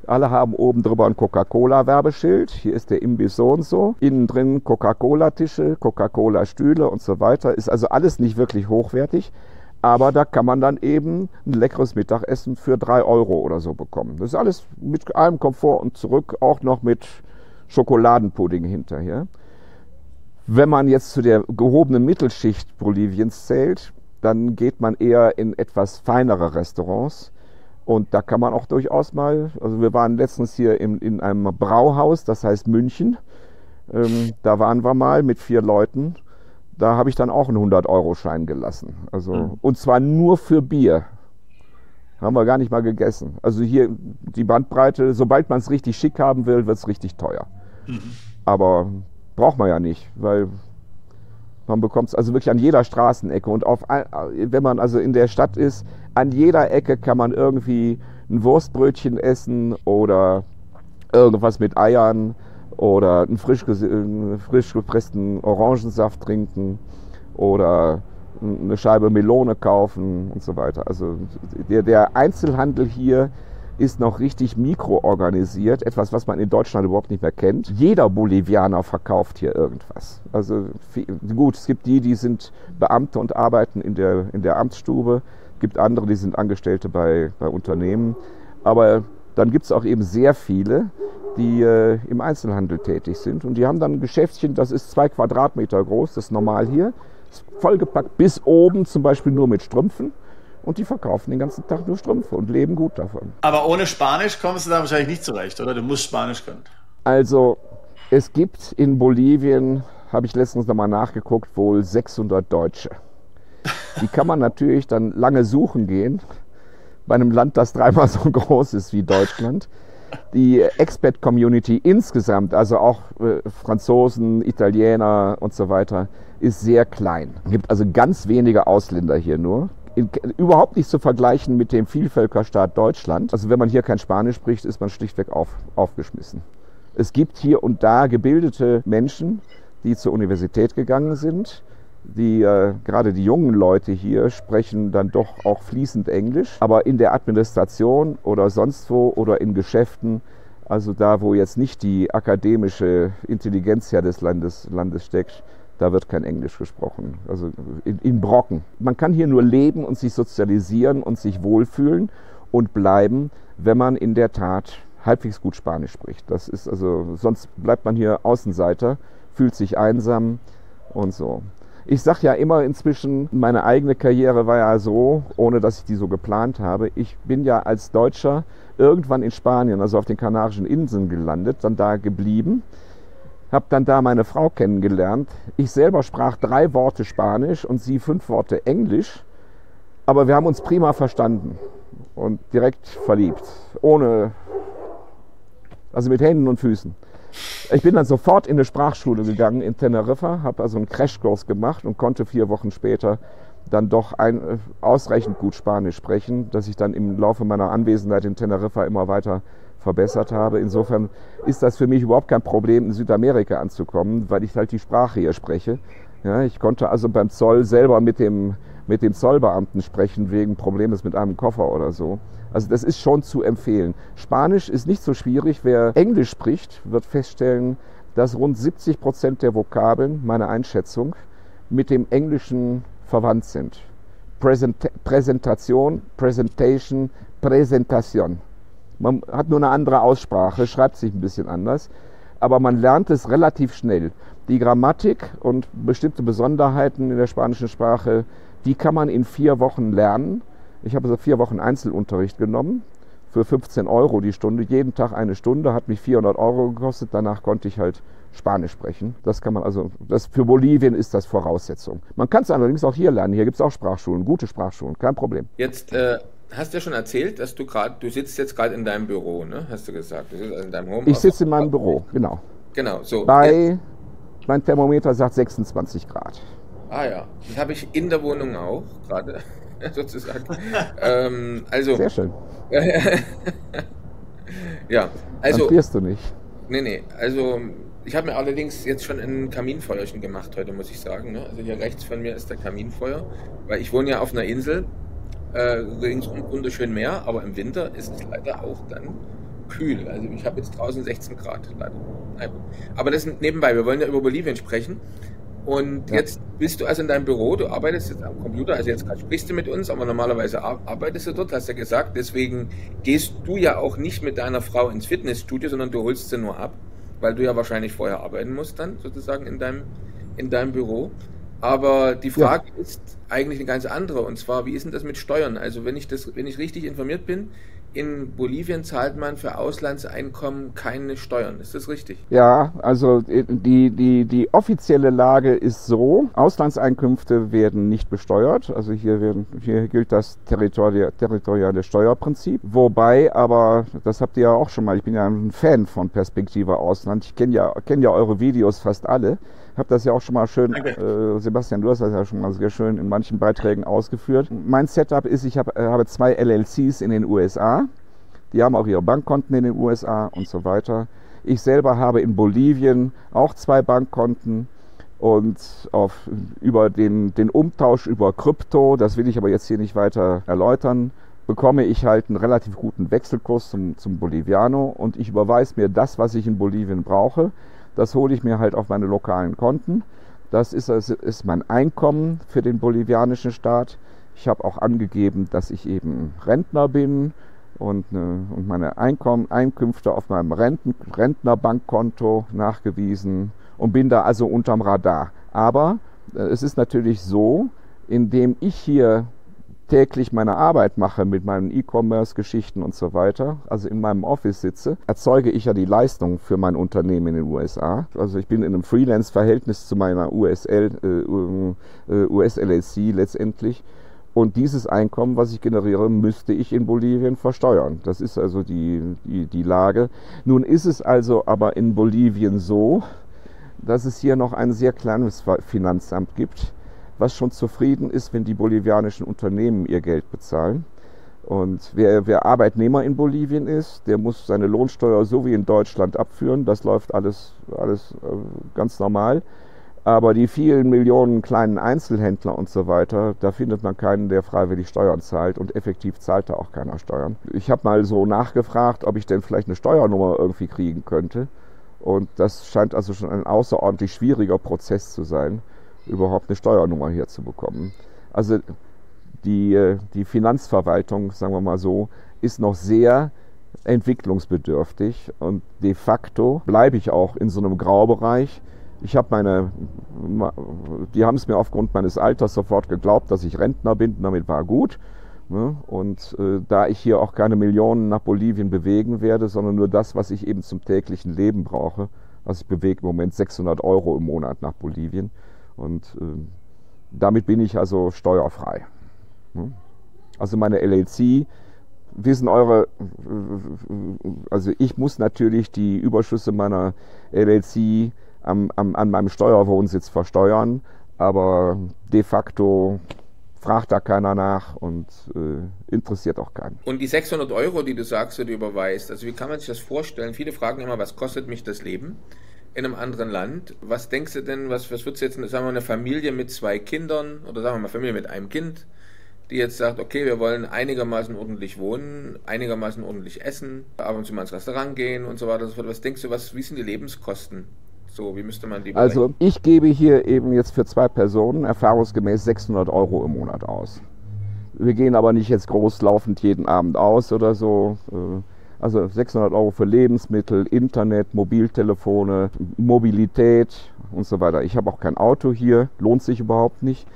alle haben oben drüber ein Coca-Cola-Werbeschild. Hier ist der Imbiss so und so. Innen drin Coca-Cola-Tische, Coca-Cola-Stühle und so weiter. Ist also alles nicht wirklich hochwertig. Aber da kann man dann eben ein leckeres Mittagessen für 3 Euro oder so bekommen. Das ist alles mit allem Komfort und zurück, auch noch mit Schokoladenpudding hinterher. Wenn man jetzt zu der gehobenen Mittelschicht Boliviens zählt, dann geht man eher in etwas feinere Restaurants. Und da kann man auch durchaus mal, also wir waren letztens hier in einem Brauhaus, das heißt München. Da waren wir mal mit 4 Leuten. Da habe ich dann auch einen 100-Euro-Schein gelassen. Also, und zwar nur für Bier. Haben wir gar nicht mal gegessen. Also hier die Bandbreite, sobald man es richtig schick haben will, wird es richtig teuer. Aber braucht man ja nicht, weil man bekommt es also wirklich an jeder Straßenecke. Und wenn man also in der Stadt ist, an jeder Ecke kann man irgendwie ein Wurstbrötchen essen oder irgendwas mit Eiern oder einen frisch gepressten Orangensaft trinken oder eine Scheibe Melone kaufen und so weiter. Also der Einzelhandel hier ist noch richtig mikroorganisiert, etwas, was man in Deutschland überhaupt nicht mehr kennt. Jeder Bolivianer verkauft hier irgendwas. Also gut, es gibt die sind Beamte und arbeiten in der Amtsstube. Es gibt andere, die sind Angestellte bei Unternehmen. Aber dann gibt es auch eben sehr viele, die im Einzelhandel tätig sind. Und die haben dann ein Geschäftchen, das ist 2 Quadratmeter groß, das ist normal hier. Ist vollgepackt bis oben, zum Beispiel nur mit Strümpfen. Und die verkaufen den ganzen Tag nur Strümpfe und leben gut davon. Aber ohne Spanisch kommst du da wahrscheinlich nicht zurecht, oder? Du musst Spanisch können. Also, Es gibt in Bolivien, habe ich letztens nochmal nachgeguckt, wohl 600 Deutsche. Die kann man natürlich dann lange suchen gehen, bei einem Land, das dreimal so groß ist wie Deutschland. Die Expat-Community insgesamt, also auch Franzosen, Italiener und so weiter, ist sehr klein. Es gibt also ganz wenige Ausländer hier nur. Überhaupt nicht zu vergleichen mit dem Vielvölkerstaat Deutschland. Also wenn man hier kein Spanisch spricht, ist man schlichtweg aufgeschmissen. Es gibt hier und da gebildete Menschen, die zur Universität gegangen sind. Gerade die jungen Leute hier sprechen dann doch auch fließend Englisch. Aber in der Administration oder sonst wo oder in Geschäften, also da, wo jetzt nicht die akademische Intelligenz des Landes steckt, da wird kein Englisch gesprochen, also in Brocken. Man kann hier nur leben und sich sozialisieren und sich wohlfühlen und bleiben, wenn man in der Tat halbwegs gut Spanisch spricht. Das ist also, sonst bleibt man hier Außenseiter, fühlt sich einsam und so. Ich sage ja immer inzwischen, meine eigene Karriere war ja so, ohne dass ich die so geplant habe. Ich bin ja als Deutscher irgendwann in Spanien, also auf den Kanarischen Inseln gelandet, dann da geblieben. Habe dann da meine Frau kennengelernt. Ich selber sprach 3 Worte Spanisch und sie 5 Worte Englisch. Aber wir haben uns prima verstanden und direkt verliebt. Also mit Händen und Füßen. Ich bin dann sofort in eine Sprachschule gegangen in Teneriffa, habe also einen Crashkurs gemacht und konnte 4 Wochen später dann doch ausreichend gut Spanisch sprechen, dass ich dann im Laufe meiner Anwesenheit in Teneriffa immer weiter verbessert habe. Insofern ist das für mich überhaupt kein Problem, in Südamerika anzukommen, weil ich halt die Sprache hier spreche. Ja, ich konnte also beim Zoll selber mit dem Zollbeamten sprechen, wegen Problems mit einem Koffer oder so. Also das ist schon zu empfehlen. Spanisch ist nicht so schwierig. Wer Englisch spricht, wird feststellen, dass rund 70% der Vokabeln, meine Einschätzung, mit dem Englischen verwandt sind. Präsentation, Presentation, Präsentation. Man hat nur eine andere Aussprache, schreibt sich ein bisschen anders, aber man lernt es relativ schnell. Die Grammatik und bestimmte Besonderheiten in der spanischen Sprache, die kann man in 4 Wochen lernen. Ich habe also 4 Wochen Einzelunterricht genommen, für 15 € die Stunde, jeden Tag eine Stunde, hat mich 400 € gekostet, danach konnte ich halt Spanisch sprechen. Das kann man also, für Bolivien ist das Voraussetzung. Man kann es allerdings auch hier lernen, hier gibt es auch Sprachschulen, gute Sprachschulen, kein Problem. Jetzt hast du ja schon erzählt, dass du sitzt jetzt gerade in deinem Büro, ne? Hast du gesagt, du sitzt also in deinem Homeoffice. Ich sitze in meinem Büro, genau. Genau, so. Mein Thermometer sagt 26 Grad. Ah ja, das habe ich in der Wohnung auch gerade, sozusagen. Also, sehr schön. Ja, also. Dann frierst du nicht. Nee, also ich habe mir allerdings jetzt schon ein Kaminfeuerchen gemacht heute, muss ich sagen. Ne? Also hier rechts von mir ist der Kaminfeuer, weil ich wohne ja auf einer Insel, ringsum wunderschön Meer, aber im Winter ist es leider auch dann kühl. Also ich habe jetzt draußen 16 Grad leider. Aber das nebenbei, wir wollen ja über Bolivien sprechen. Und jetzt bist du also in deinem Büro, du arbeitest jetzt am Computer, also jetzt gerade sprichst du mit uns, aber normalerweise arbeitest du dort, hast du ja gesagt. Deswegen gehst du ja auch nicht mit deiner Frau ins Fitnessstudio, sondern du holst sie nur ab, weil du ja wahrscheinlich vorher arbeiten musst dann sozusagen in deinem Büro. Aber die Frage ist eigentlich eine ganz andere, und zwar, wie ist denn das mit Steuern? Also wenn ich richtig informiert bin, in Bolivien zahlt man für Auslandseinkommen keine Steuern. Ist das richtig? Ja, also die offizielle Lage ist so, Auslandseinkünfte werden nicht besteuert. Also hier gilt das territoriale Steuerprinzip. Wobei aber, das habt ihr ja auch schon mal, ich bin ja ein Fan von Perspektive Ausland. Ich kenne ja eure Videos fast alle. Habe das ja auch schon mal schön, Sebastian, du hast das ja schon mal sehr schön in manchen Beiträgen ausgeführt. Mein Setup ist, ich habe 2 LLCs in den USA, die haben auch ihre Bankkonten in den USA und so weiter. Ich selber habe in Bolivien auch 2 Bankkonten und über den Umtausch über Krypto, das will ich aber jetzt hier nicht weiter erläutern, bekomme ich halt einen relativ guten Wechselkurs zum Boliviano und ich überweise mir das, was ich in Bolivien brauche. Das hole ich mir halt auf meine lokalen Konten. Das ist mein Einkommen für den bolivianischen Staat. Ich habe auch angegeben, dass ich eben Rentner bin und meine Einkünfte auf meinem Rentnerbankkonto nachgewiesen und bin da also unterm Radar. Aber es ist natürlich so, indem ich hier täglich meine Arbeit mache mit meinen E-Commerce-Geschichten und so weiter, also in meinem Office sitze, erzeuge ich ja die Leistung für mein Unternehmen in den USA. Also ich bin in einem Freelance-Verhältnis zu meiner US-LLC letztendlich. Und dieses Einkommen, was ich generiere, müsste ich in Bolivien versteuern. Das ist also die Lage. Nun ist es also aber in Bolivien so, dass es hier noch ein sehr kleines Finanzamt gibt, was schon zufrieden ist, wenn die bolivianischen Unternehmen ihr Geld bezahlen. Und wer Arbeitnehmer in Bolivien ist, der muss seine Lohnsteuer so wie in Deutschland abführen. Das läuft alles ganz normal. Aber die vielen Millionen kleinen Einzelhändler und so weiter, da findet man keinen, der freiwillig Steuern zahlt, und effektiv zahlt da auch keiner Steuern. Ich habe mal so nachgefragt, ob ich denn vielleicht eine Steuernummer irgendwie kriegen könnte. Und das scheint also schon ein außerordentlich schwieriger Prozess zu sein, überhaupt eine Steuernummer herzubekommen. Also die Finanzverwaltung, sagen wir mal so, ist noch sehr entwicklungsbedürftig, und de facto bleibe ich auch in so einem Graubereich. Die haben es mir aufgrund meines Alters sofort geglaubt, dass ich Rentner bin, damit war gut. Und da ich hier auch keine Millionen nach Bolivien bewegen werde, sondern nur das, was ich eben zum täglichen Leben brauche, also ich bewege im Moment 600 € im Monat nach Bolivien, und damit bin ich also steuerfrei. Also meine LLC, also ich muss natürlich die Überschüsse meiner LLC an meinem Steuerwohnsitz versteuern, aber de facto fragt da keiner nach und interessiert auch keinen. Und die 600 €, die du sagst, die du überweist, also wie kann man sich das vorstellen? Viele fragen immer, was kostet mich das Leben in einem anderen Land? Was denkst du denn, was würdest du jetzt, sagen wir mal, eine Familie mit 2 Kindern oder sagen wir mal Familie mit einem Kind, die jetzt sagt, okay, wir wollen einigermaßen ordentlich wohnen, einigermaßen ordentlich essen, ab und zu mal ins Restaurant gehen und so weiter. Was denkst du, wie sind die Lebenskosten? So, wie müsste man die berechnen? Also ich gebe hier eben jetzt für 2 Personen erfahrungsgemäß 600 € im Monat aus. Wir gehen aber nicht jetzt großlaufend jeden Abend aus oder so. Also 600 € für Lebensmittel, Internet, Mobiltelefone, Mobilität und so weiter. Ich habe auch kein Auto hier, lohnt sich überhaupt nicht.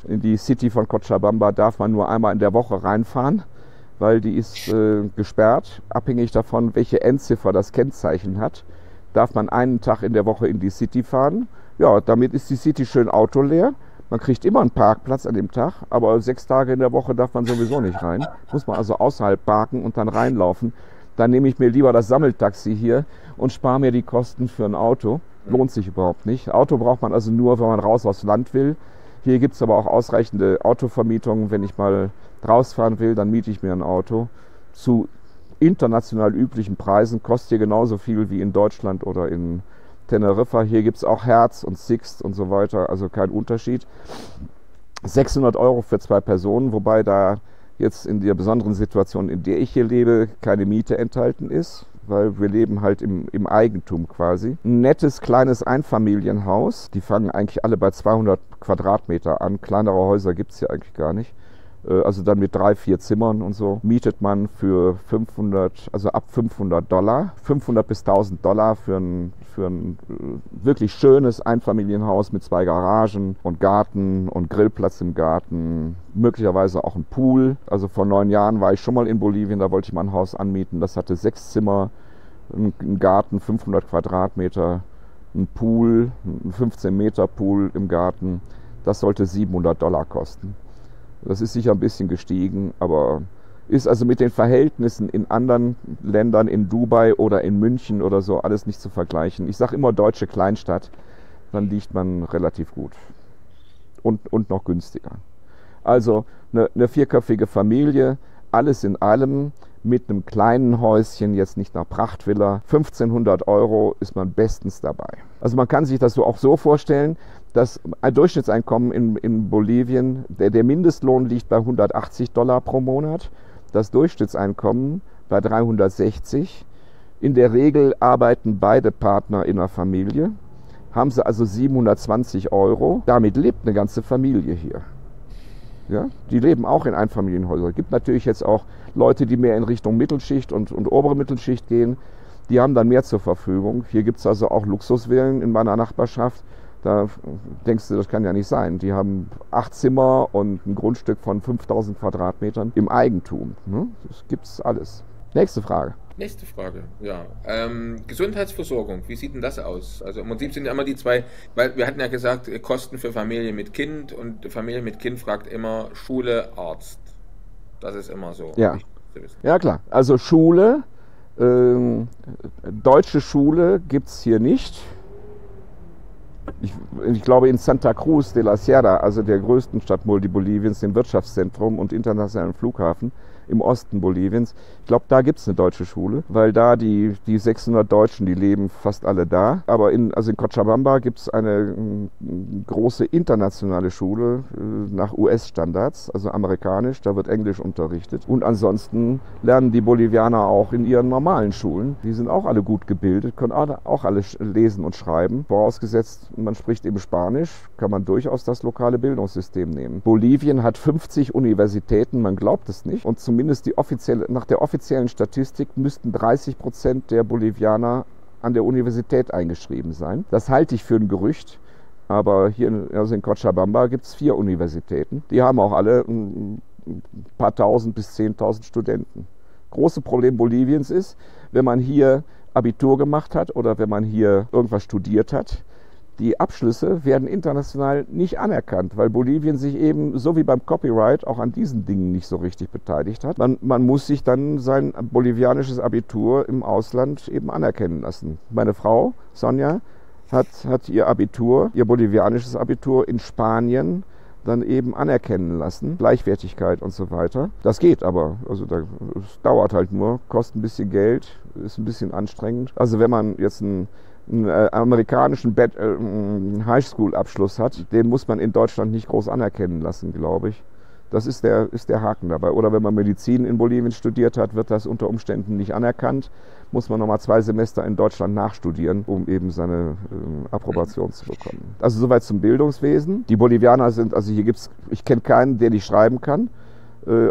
In die City von Cochabamba darf man nur einmal in der Woche reinfahren, weil die ist gesperrt. Abhängig davon, welche Endziffer das Kennzeichen hat, darf man einen Tag in der Woche in die City fahren. Ja, damit ist die City schön autoleer. Man kriegt immer einen Parkplatz an dem Tag, aber 6 Tage in der Woche darf man sowieso nicht rein. Muss man also außerhalb parken und dann reinlaufen. Dann nehme ich mir lieber das Sammeltaxi hier und spare mir die Kosten für ein Auto. Lohnt sich überhaupt nicht. Auto braucht man also nur, wenn man raus aufs Land will. Hier gibt es aber auch ausreichende Autovermietungen. Wenn ich mal rausfahren will, dann miete ich mir ein Auto zu international üblichen Preisen. Kostet hier genauso viel wie in Deutschland oder in Teneriffa. Hier gibt es auch Hertz und Sixt und so weiter, also kein Unterschied. 600 € für 2 Personen, wobei da jetzt in der besonderen Situation, in der ich hier lebe, keine Miete enthalten ist, weil wir leben halt im Eigentum quasi. Ein nettes kleines Einfamilienhaus, die fangen eigentlich alle bei 200 Quadratmeter an. Kleinere Häuser gibt es hier eigentlich gar nicht. Also dann mit 3, 4 Zimmern und so, mietet man für 500, also ab $500, 500 bis $1000 für ein wirklich schönes Einfamilienhaus mit 2 Garagen und Garten und Grillplatz im Garten, möglicherweise auch ein Pool. Also vor 9 Jahren war ich schon mal in Bolivien, da wollte ich mal ein Haus anmieten, das hatte 6 Zimmer, ein Garten, 500 Quadratmeter, ein Pool, ein 15 Meter Pool im Garten, das sollte $700 kosten. Das ist sicher ein bisschen gestiegen, aber ist also mit den Verhältnissen in anderen Ländern, in Dubai oder in München oder so, alles nicht zu vergleichen. Ich sage immer deutsche Kleinstadt, dann liegt man relativ gut und noch günstiger. Also eine 4-köpfige Familie, alles in allem, mit einem kleinen Häuschen, jetzt nicht nach Prachtvilla, 1500 € ist man bestens dabei. Also man kann sich das so auch so vorstellen, dass ein Durchschnittseinkommen in Bolivien, der Mindestlohn liegt bei $180 pro Monat, das Durchschnittseinkommen bei 360. In der Regel arbeiten beide Partner in einer Familie, haben sie also 720 €. Damit lebt eine ganze Familie hier. Ja, die leben auch in Einfamilienhäusern. Es gibt natürlich jetzt auch Leute, die mehr in Richtung Mittelschicht und obere Mittelschicht gehen. Die haben dann mehr zur Verfügung. Hier gibt es also auch Luxusvillen in meiner Nachbarschaft. Da denkst du, das kann ja nicht sein. Die haben 8 Zimmer und ein Grundstück von 5000 Quadratmetern im Eigentum. Ne? Das gibt's alles. Nächste Frage. Nächste Frage, ja. Gesundheitsversorgung, wie sieht denn das aus? Also im Prinzip sind ja immer die zwei, weil wir hatten ja gesagt, Kosten für Familie mit Kind, und Familie mit Kind fragt immer Schule, Arzt. Das ist immer so. Ja, ja klar. Also Schule, deutsche Schule gibt es hier nicht. Ich glaube in Santa Cruz de la Sierra, also der größten Stadt Boliviens, dem Wirtschaftszentrum und internationalen Flughafen im Osten Boliviens, ich glaube, da gibt es eine deutsche Schule, weil da die 600 Deutschen, die leben fast alle da. Aber in Cochabamba gibt es eine große internationale Schule nach US-Standards, also amerikanisch, da wird Englisch unterrichtet. Und ansonsten lernen die Bolivianer auch in ihren normalen Schulen. Die sind auch alle gut gebildet, können auch alle lesen und schreiben. Vorausgesetzt, man spricht eben Spanisch, kann man durchaus das lokale Bildungssystem nehmen. Bolivien hat 50 Universitäten, man glaubt es nicht. Und zumindest nach der offiziellen Statistik müssten 30% der Bolivianer an der Universität eingeschrieben sein. Das halte ich für ein Gerücht, aber hier in Cochabamba gibt es 4 Universitäten. Die haben auch alle ein paar tausend bis 10.000 Studenten. Große Problem Boliviens ist, wenn man hier Abitur gemacht hat oder wenn man hier irgendwas studiert hat, die Abschlüsse werden international nicht anerkannt, weil Bolivien sich eben, so wie beim Copyright, auch an diesen Dingen nicht so richtig beteiligt hat. Man muss sich dann sein bolivianisches Abitur im Ausland eben anerkennen lassen. Meine Frau, Sonja, hat ihr bolivianisches Abitur in Spanien dann eben anerkennen lassen. Gleichwertigkeit und so weiter. Das geht aber. Also das dauert halt nur, kostet ein bisschen Geld, ist ein bisschen anstrengend. Also wenn man jetzt einen amerikanischen Highschool-Abschluss hat, den muss man in Deutschland nicht groß anerkennen lassen, glaube ich. Das ist der Haken dabei. Oder wenn man Medizin in Bolivien studiert hat, wird das unter Umständen nicht anerkannt. Muss man nochmal 2 Semester in Deutschland nachstudieren, um eben seine Approbation zu bekommen. Also soweit zum Bildungswesen. Die Bolivianer sind, also hier gibt's, ich kenne keinen, der nicht schreiben kann.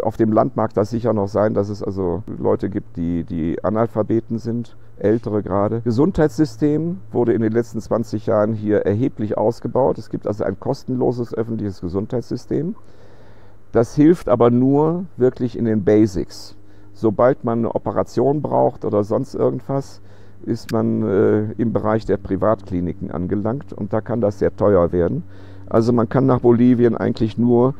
Auf dem Land mag das sicher noch sein, dass es also Leute gibt, die Analphabeten sind, ältere gerade. Gesundheitssystem wurde in den letzten 20 Jahren hier erheblich ausgebaut. Es gibt also ein kostenloses öffentliches Gesundheitssystem. Das hilft aber nur wirklich in den Basics. Sobald man eine Operation braucht oder sonst irgendwas, ist man im Bereich der Privatkliniken angelangt und da kann das sehr teuer werden. Also man kann nach Bolivien eigentlich nur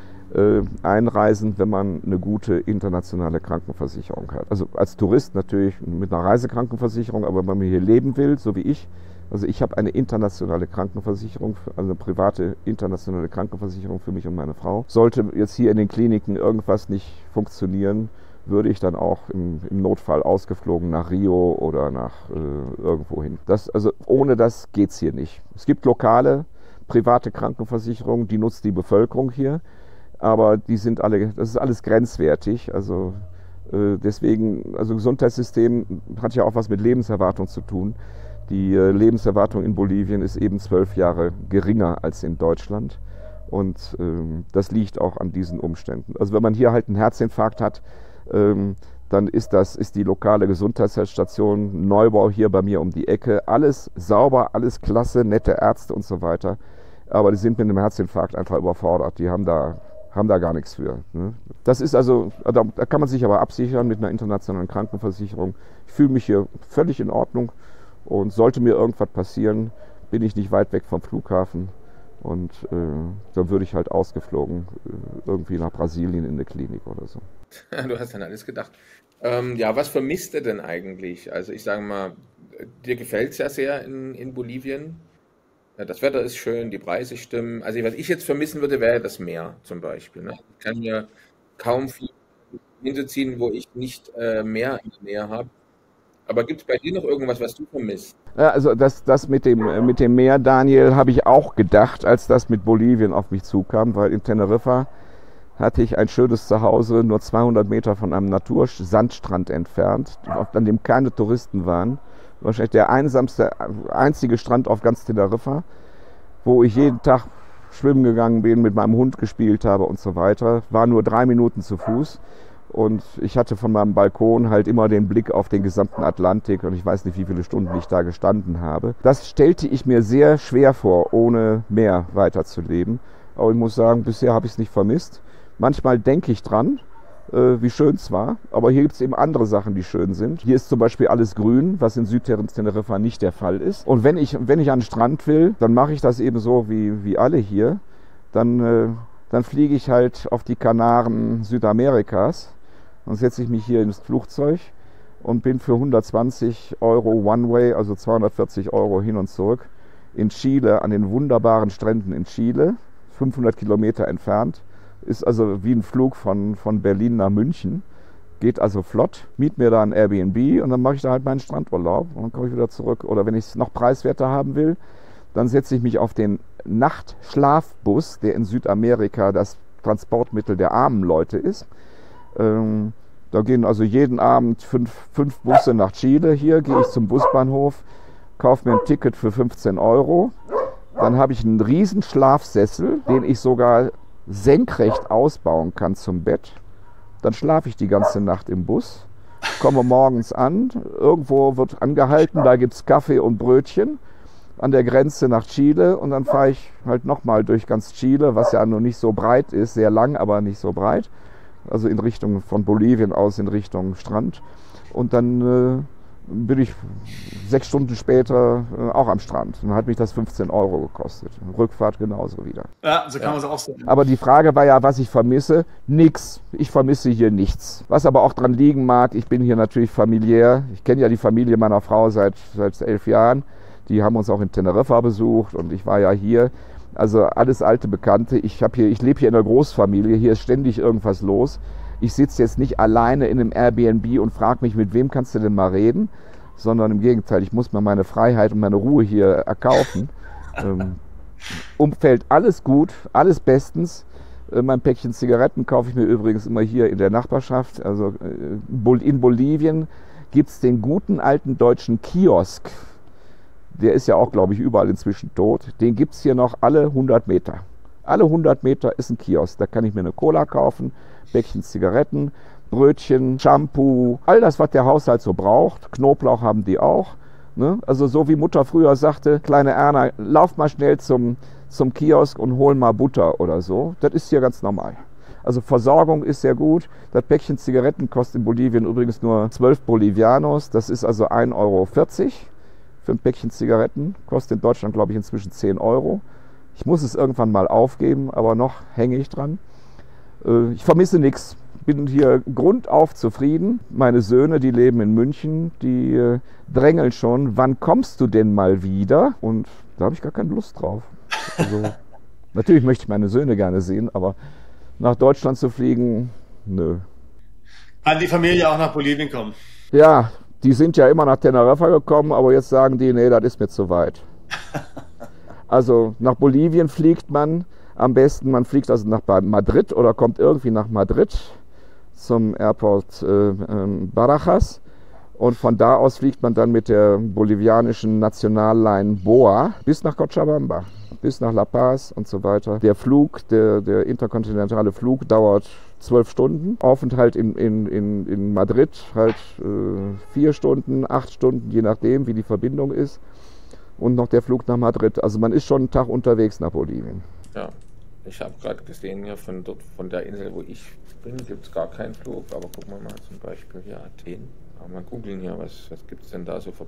einreisen, wenn man eine gute internationale Krankenversicherung hat. Also als Tourist natürlich mit einer Reisekrankenversicherung, aber wenn man hier leben will, so wie ich, also ich habe eine internationale Krankenversicherung, also eine private internationale Krankenversicherung für mich und meine Frau. Sollte jetzt hier in den Kliniken irgendwas nicht funktionieren, würde ich dann auch im Notfall ausgeflogen nach Rio oder nach irgendwo hin. Also ohne das geht es hier nicht. Es gibt lokale private Krankenversicherungen, die nutzt die Bevölkerung hier. Aber die sind alle, das ist alles grenzwertig. Also deswegen, also Gesundheitssystem hat ja auch was mit Lebenserwartung zu tun. Die Lebenserwartung in Bolivien ist eben 12 Jahre geringer als in Deutschland. Und das liegt auch an diesen Umständen. Also wenn man hier halt einen Herzinfarkt hat, dann ist die lokale Gesundheitsstation Neubau hier bei mir um die Ecke. Alles sauber, alles klasse, nette Ärzte und so weiter. Aber die sind mit einem Herzinfarkt einfach überfordert. Die haben da gar nichts für. Ne? Das ist also, da kann man sich aber absichern mit einer internationalen Krankenversicherung. Ich fühle mich hier völlig in Ordnung und sollte mir irgendwas passieren, bin ich nicht weit weg vom Flughafen und dann würde ich halt ausgeflogen irgendwie nach Brasilien in eine Klinik oder so. Du hast an alles gedacht. Ja, was vermisst du denn eigentlich? Also ich sage mal, dir gefällt es ja sehr in Bolivien. Ja, das Wetter ist schön, die Preise stimmen. Also was ich jetzt vermissen würde, wäre das Meer zum Beispiel. Ne? Ich kann mir kaum viel hinzuziehen, wo ich nicht Meer in der Nähe habe. Aber gibt es bei dir noch irgendwas, was du vermisst? Ja, also das mit dem Meer, Daniel, habe ich auch gedacht, als das mit Bolivien auf mich zukam, weil in Teneriffa hatte ich ein schönes Zuhause, nur 200 Meter von einem Natursandstrand entfernt, an dem keine Touristen waren. Wahrscheinlich der einzige Strand auf ganz Teneriffa, wo ich jeden Tag schwimmen gegangen bin, mit meinem Hund gespielt habe und so weiter. War nur 3 Minuten zu Fuß. Und ich hatte von meinem Balkon halt immer den Blick auf den gesamten Atlantik und ich weiß nicht, wie viele Stunden ich da gestanden habe. Das stellte ich mir sehr schwer vor, ohne Meer weiterzuleben. Aber ich muss sagen, bisher habe ich es nicht vermisst. Manchmal denke ich dran, wie schön es war, aber hier gibt es eben andere Sachen, die schön sind. Hier ist zum Beispiel alles grün, was in Südteneriffa nicht der Fall ist. Und wenn ich an den Strand will, dann mache ich das eben so wie alle hier. Dann fliege ich halt auf die Kanaren Südamerikas und setze ich mich hier ins Flugzeug und bin für 120 Euro One-Way, also 240 Euro hin und zurück, in Chile, an den wunderbaren Stränden in Chile, 500 Kilometer entfernt. Ist also wie ein Flug von Berlin nach München. Geht also flott. Miet mir da ein Airbnb und dann mache ich da halt meinen Strandurlaub und dann komme ich wieder zurück. Oder wenn ich es noch preiswerter haben will, dann setze ich mich auf den Nachtschlafbus, der in Südamerika das Transportmittel der armen Leute ist. Da gehen also jeden Abend fünf Busse nach Chile. Hier gehe ich zum Busbahnhof, kaufe mir ein Ticket für 15 Euro. Dann habe ich einen riesen Schlafsessel, den ich sogar senkrecht ausbauen kann zum Bett. Dann schlafe ich die ganze Nacht im Bus, komme morgens an, irgendwo wird angehalten, da gibt es Kaffee und Brötchen an der Grenze nach Chile und dann fahre ich halt nochmal durch ganz Chile, was ja noch nicht so breit ist, sehr lang, aber nicht so breit, also in Richtung von Bolivien aus in Richtung Strand und dann bin ich 6 Stunden später auch am Strand. Dann hat mich das 15 Euro gekostet. Rückfahrt genauso wieder. Ja, so kann man es auch sehen. Aber die Frage war ja, was ich vermisse. Nix. Ich vermisse hier nichts. Was aber auch dran liegen mag, ich bin hier natürlich familiär. Ich kenne ja die Familie meiner Frau seit 11 Jahren. Die haben uns auch in Teneriffa besucht und ich war ja hier. Also alles alte Bekannte. Ich lebe hier in einer Großfamilie. Hier ist ständig irgendwas los. Ich sitze jetzt nicht alleine in einem Airbnb und frage mich, mit wem kannst du denn mal reden, sondern im Gegenteil, ich muss mir meine Freiheit und meine Ruhe hier erkaufen. Umfeld alles gut, alles bestens. Mein Päckchen Zigaretten kaufe ich mir übrigens immer hier in der Nachbarschaft. Also in Bolivien gibt es den guten alten deutschen Kiosk. Der ist ja auch, glaube ich, überall inzwischen tot. Den gibt es hier noch alle 100 Meter. Alle 100 Meter ist ein Kiosk. Da kann ich mir eine Cola kaufen, Päckchen Zigaretten, Brötchen, Shampoo, all das, was der Haushalt so braucht. Knoblauch haben die auch. Ne? Also so wie Mutter früher sagte, kleine Erna, lauf mal schnell zum Kiosk und hol mal Butter oder so. Das ist hier ganz normal. Also Versorgung ist sehr gut. Das Päckchen Zigaretten kostet in Bolivien übrigens nur 12 Bolivianos. Das ist also 1,40 Euro für ein Päckchen Zigaretten. Kostet in Deutschland, glaube ich, inzwischen 10 Euro. Ich muss es irgendwann mal aufgeben, aber noch hänge ich dran. Ich vermisse nichts. Bin hier grundauf zufrieden. Meine Söhne, die leben in München, die drängeln schon, wann kommst du denn mal wieder? Und da habe ich gar keine Lust drauf. Also, natürlich möchte ich meine Söhne gerne sehen, aber nach Deutschland zu fliegen, nö. Kann die Familie auch nach Bolivien kommen? Ja, die sind ja immer nach Teneriffa gekommen, aber jetzt sagen die, nee, das ist mir zu weit. Also nach Bolivien fliegt man am besten, man fliegt also nach Madrid oder kommt irgendwie nach Madrid zum Airport Barajas und von da aus fliegt man dann mit der bolivianischen Nationalline BOA bis nach Cochabamba, bis nach La Paz und so weiter. Der Flug, der interkontinentale Flug dauert 12 Stunden, Aufenthalt in Madrid halt 4 Stunden, 8 Stunden, je nachdem wie die Verbindung ist. Und noch der Flug nach Madrid. Also man ist schon einen Tag unterwegs nach Bolivien. Ja, ich habe gerade gesehen, hier von der Insel, wo ich bin, gibt es gar keinen Flug. Aber gucken wir mal zum Beispiel hier Athen. Mal googeln hier, was gibt es denn da so für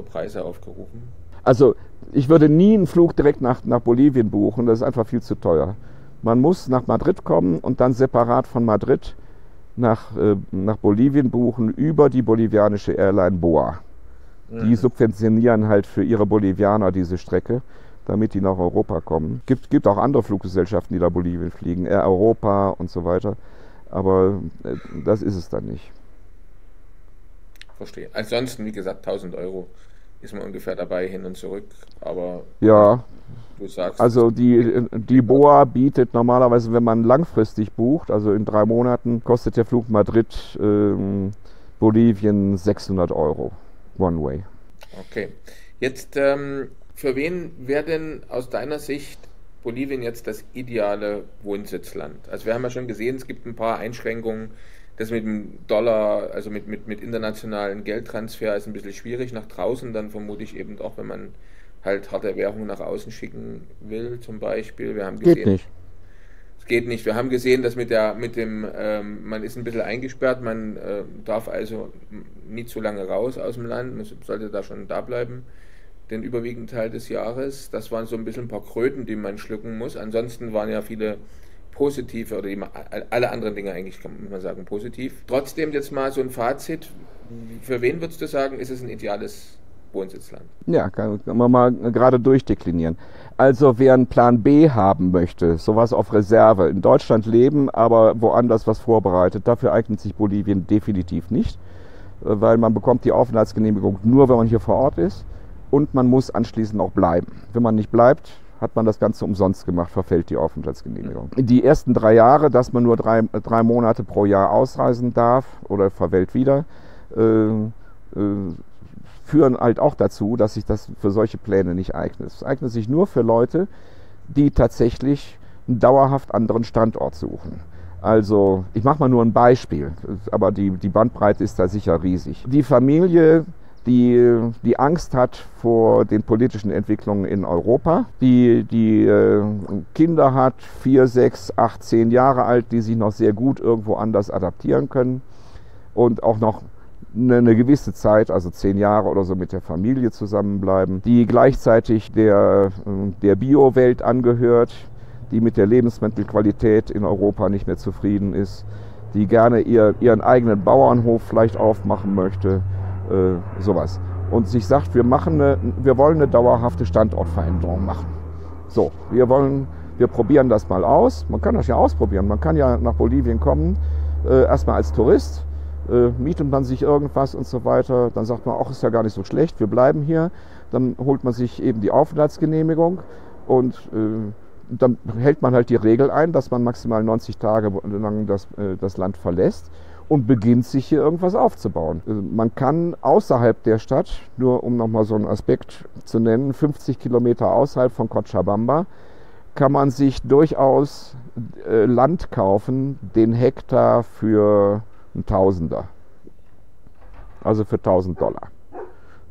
Preise aufgerufen? Also ich würde nie einen Flug direkt nach Bolivien buchen, das ist einfach viel zu teuer. Man muss nach Madrid kommen und dann separat von Madrid nach Bolivien buchen über die bolivianische Airline BOA. Die subventionieren halt für ihre Bolivianer diese Strecke, damit die nach Europa kommen. Gibt auch andere Fluggesellschaften, die nach Bolivien fliegen, Air Europa und so weiter. Aber das ist es dann nicht. Verstehe. Ansonsten, wie gesagt, 1000 Euro ist man ungefähr dabei hin und zurück. Aber ja, du sagst... Also die BOA bietet normalerweise, wenn man langfristig bucht, also in 3 Monaten, kostet der Flug Madrid, Bolivien 600 Euro. One way. Okay. Jetzt, für wen wäre denn aus deiner Sicht Bolivien jetzt das ideale Wohnsitzland? Also wir haben ja schon gesehen, es gibt ein paar Einschränkungen Das mit dem Dollar, also mit internationalen Geldtransfer ist ein bisschen schwierig nach draußen, dann vermute ich eben auch, wenn man halt harte Währung nach außen schicken will, zum Beispiel. Wir haben gesehen, Geht nicht. es geht nicht. Wir haben gesehen, dass man ist ein bisschen eingesperrt, man darf also nie zu lange raus aus dem Land, man sollte da schon da bleiben, den überwiegenden Teil des Jahres. Das waren so ein bisschen ein paar Kröten, die man schlucken muss. Ansonsten waren ja viele positive, oder alle anderen Dinge eigentlich, muss man sagen, positiv. Trotzdem jetzt mal so ein Fazit. Für wen würdest du sagen, ist es ein ideales Wohnsitzland? Ja, kann man mal gerade durchdeklinieren. Also wer einen Plan B haben möchte, sowas auf Reserve, in Deutschland leben, aber woanders was vorbereitet, dafür eignet sich Bolivien definitiv nicht, weil man bekommt die Aufenthaltsgenehmigung nur, wenn man hier vor Ort ist, und man muss anschließend auch bleiben. Wenn man nicht bleibt, hat man das Ganze umsonst gemacht, verfällt die Aufenthaltsgenehmigung. Die ersten 3 Jahre, dass man nur 3 Monate pro Jahr ausreisen darf oder verwelkt wieder, führen halt auch dazu, dass sich das für solche Pläne nicht eignet. Es eignet sich nur für Leute, die tatsächlich einen dauerhaft anderen Standort suchen. Also, ich mache mal nur ein Beispiel, aber die Bandbreite ist da sicher riesig. Die Familie, die Angst hat vor den politischen Entwicklungen in Europa, die Kinder hat, 4, 6, 8, 10 Jahre alt, die sich noch sehr gut irgendwo anders adaptieren können und auch noch eine gewisse Zeit, also 10 Jahre oder so, mit der Familie zusammenbleiben, die gleichzeitig der Bio-Welt angehört, die mit der Lebensmittelqualität in Europa nicht mehr zufrieden ist, die gerne ihren eigenen Bauernhof vielleicht aufmachen möchte, sowas. Und sich sagt, wir wollen eine dauerhafte Standortveränderung machen. So, wir probieren das mal aus. Man kann das ja ausprobieren. Man kann ja nach Bolivien kommen, erstmal als Tourist, mietet man sich irgendwas und so weiter. Dann sagt man, ach, ist ja gar nicht so schlecht, wir bleiben hier. Dann holt man sich eben die Aufenthaltsgenehmigung und dann hält man halt die Regel ein, dass man maximal 90 Tage lang das Land verlässt und beginnt, sich hier irgendwas aufzubauen. Man kann außerhalb der Stadt, nur um nochmal so einen Aspekt zu nennen, 50 Kilometer außerhalb von Cochabamba, kann man sich durchaus Land kaufen, den Hektar für ein Tausender, also für $1.000.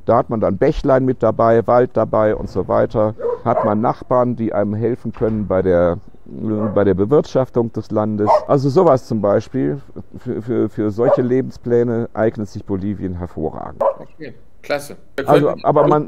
Da hat man dann Bächlein mit dabei, Wald dabei und so weiter. Hat man Nachbarn, die einem helfen können bei der Bewirtschaftung des Landes. Also sowas zum Beispiel, für solche Lebenspläne eignet sich Bolivien hervorragend. Okay, klasse. Also, aber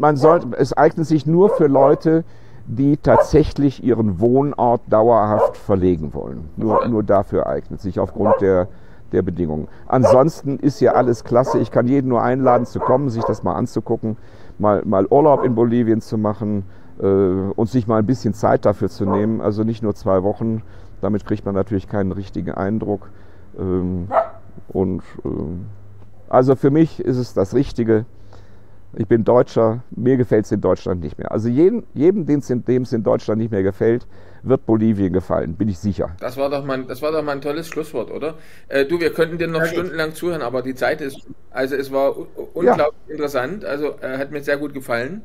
es eignet sich nur für Leute, die tatsächlich ihren Wohnort dauerhaft verlegen wollen. Nur dafür eignet sich aufgrund der Bedingungen. Ansonsten ist hier alles klasse. Ich kann jeden nur einladen zu kommen, sich das mal anzugucken, mal Urlaub in Bolivien zu machen und sich mal ein bisschen Zeit dafür zu nehmen. Also nicht nur 2 Wochen, damit kriegt man natürlich keinen richtigen Eindruck. Also für mich ist es das Richtige. Ich bin Deutscher, mir gefällt es in Deutschland nicht mehr. Also jedem, dem es in Deutschland nicht mehr gefällt, wird Bolivien gefallen, bin ich sicher. Das war doch mal ein tolles Schlusswort, oder? Wir könnten dir noch stundenlang zuhören, aber die Zeit ist, also es war unglaublich interessant, also hat mir sehr gut gefallen.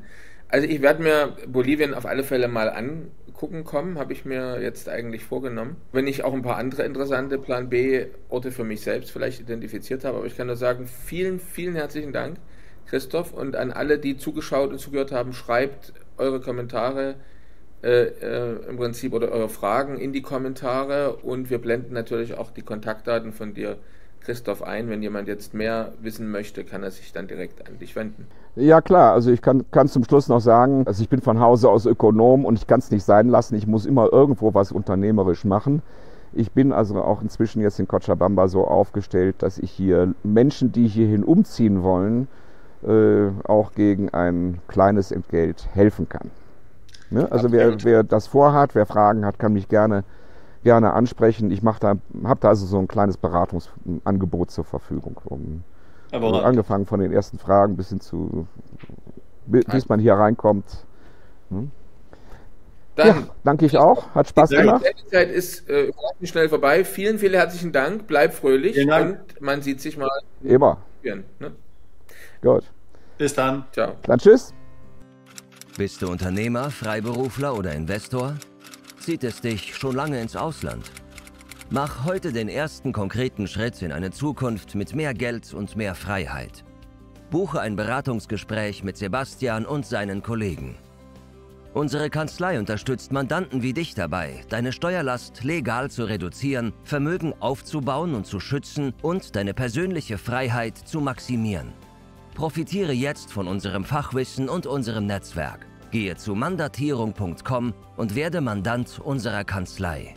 Also ich werde mir Bolivien auf alle Fälle mal angucken kommen, habe ich mir jetzt eigentlich vorgenommen. Wenn ich auch ein paar andere interessante Plan B-Orte für mich selbst vielleicht identifiziert habe, aber ich kann nur sagen, vielen, vielen herzlichen Dank, Christoph, und an alle, die zugeschaut und zugehört haben, schreibt eure Kommentare im Prinzip oder eure Fragen in die Kommentare und wir blenden natürlich auch die Kontaktdaten von dir, Christoph, ein. Wenn jemand jetzt mehr wissen möchte, kann er sich dann direkt an dich wenden. Ja klar, also ich kann zum Schluss noch sagen, also ich bin von Hause aus Ökonom und ich kann es nicht sein lassen, ich muss immer irgendwo was unternehmerisch machen. Ich bin also auch inzwischen jetzt in Cochabamba so aufgestellt, dass ich hier Menschen, die hierhin umziehen wollen, auch gegen ein kleines Entgelt helfen kann. Ne? Also wer das vorhat, wer Fragen hat, kann mich gerne ansprechen. Ich habe da also so ein kleines Beratungsangebot zur Verfügung. Angefangen von den ersten Fragen bis hin zu, bis man hier reinkommt. Dann, ja, danke ich auch. Hat Spaß gemacht. Die Zeit ist schnell vorbei. Vielen, vielen herzlichen Dank. Bleib fröhlich und man sieht sich mal. Immer. Ne? Gut. Bis dann. Ciao. Dann tschüss. Bist du Unternehmer, Freiberufler oder Investor? Zieht es dich schon lange ins Ausland? Mach heute den ersten konkreten Schritt in eine Zukunft mit mehr Geld und mehr Freiheit. Buche ein Beratungsgespräch mit Sebastian und seinen Kollegen. Unsere Kanzlei unterstützt Mandanten wie dich dabei, deine Steuerlast legal zu reduzieren, Vermögen aufzubauen und zu schützen und deine persönliche Freiheit zu maximieren. Profitiere jetzt von unserem Fachwissen und unserem Netzwerk. Gehe zu mandatierung.com und werde Mandant unserer Kanzlei.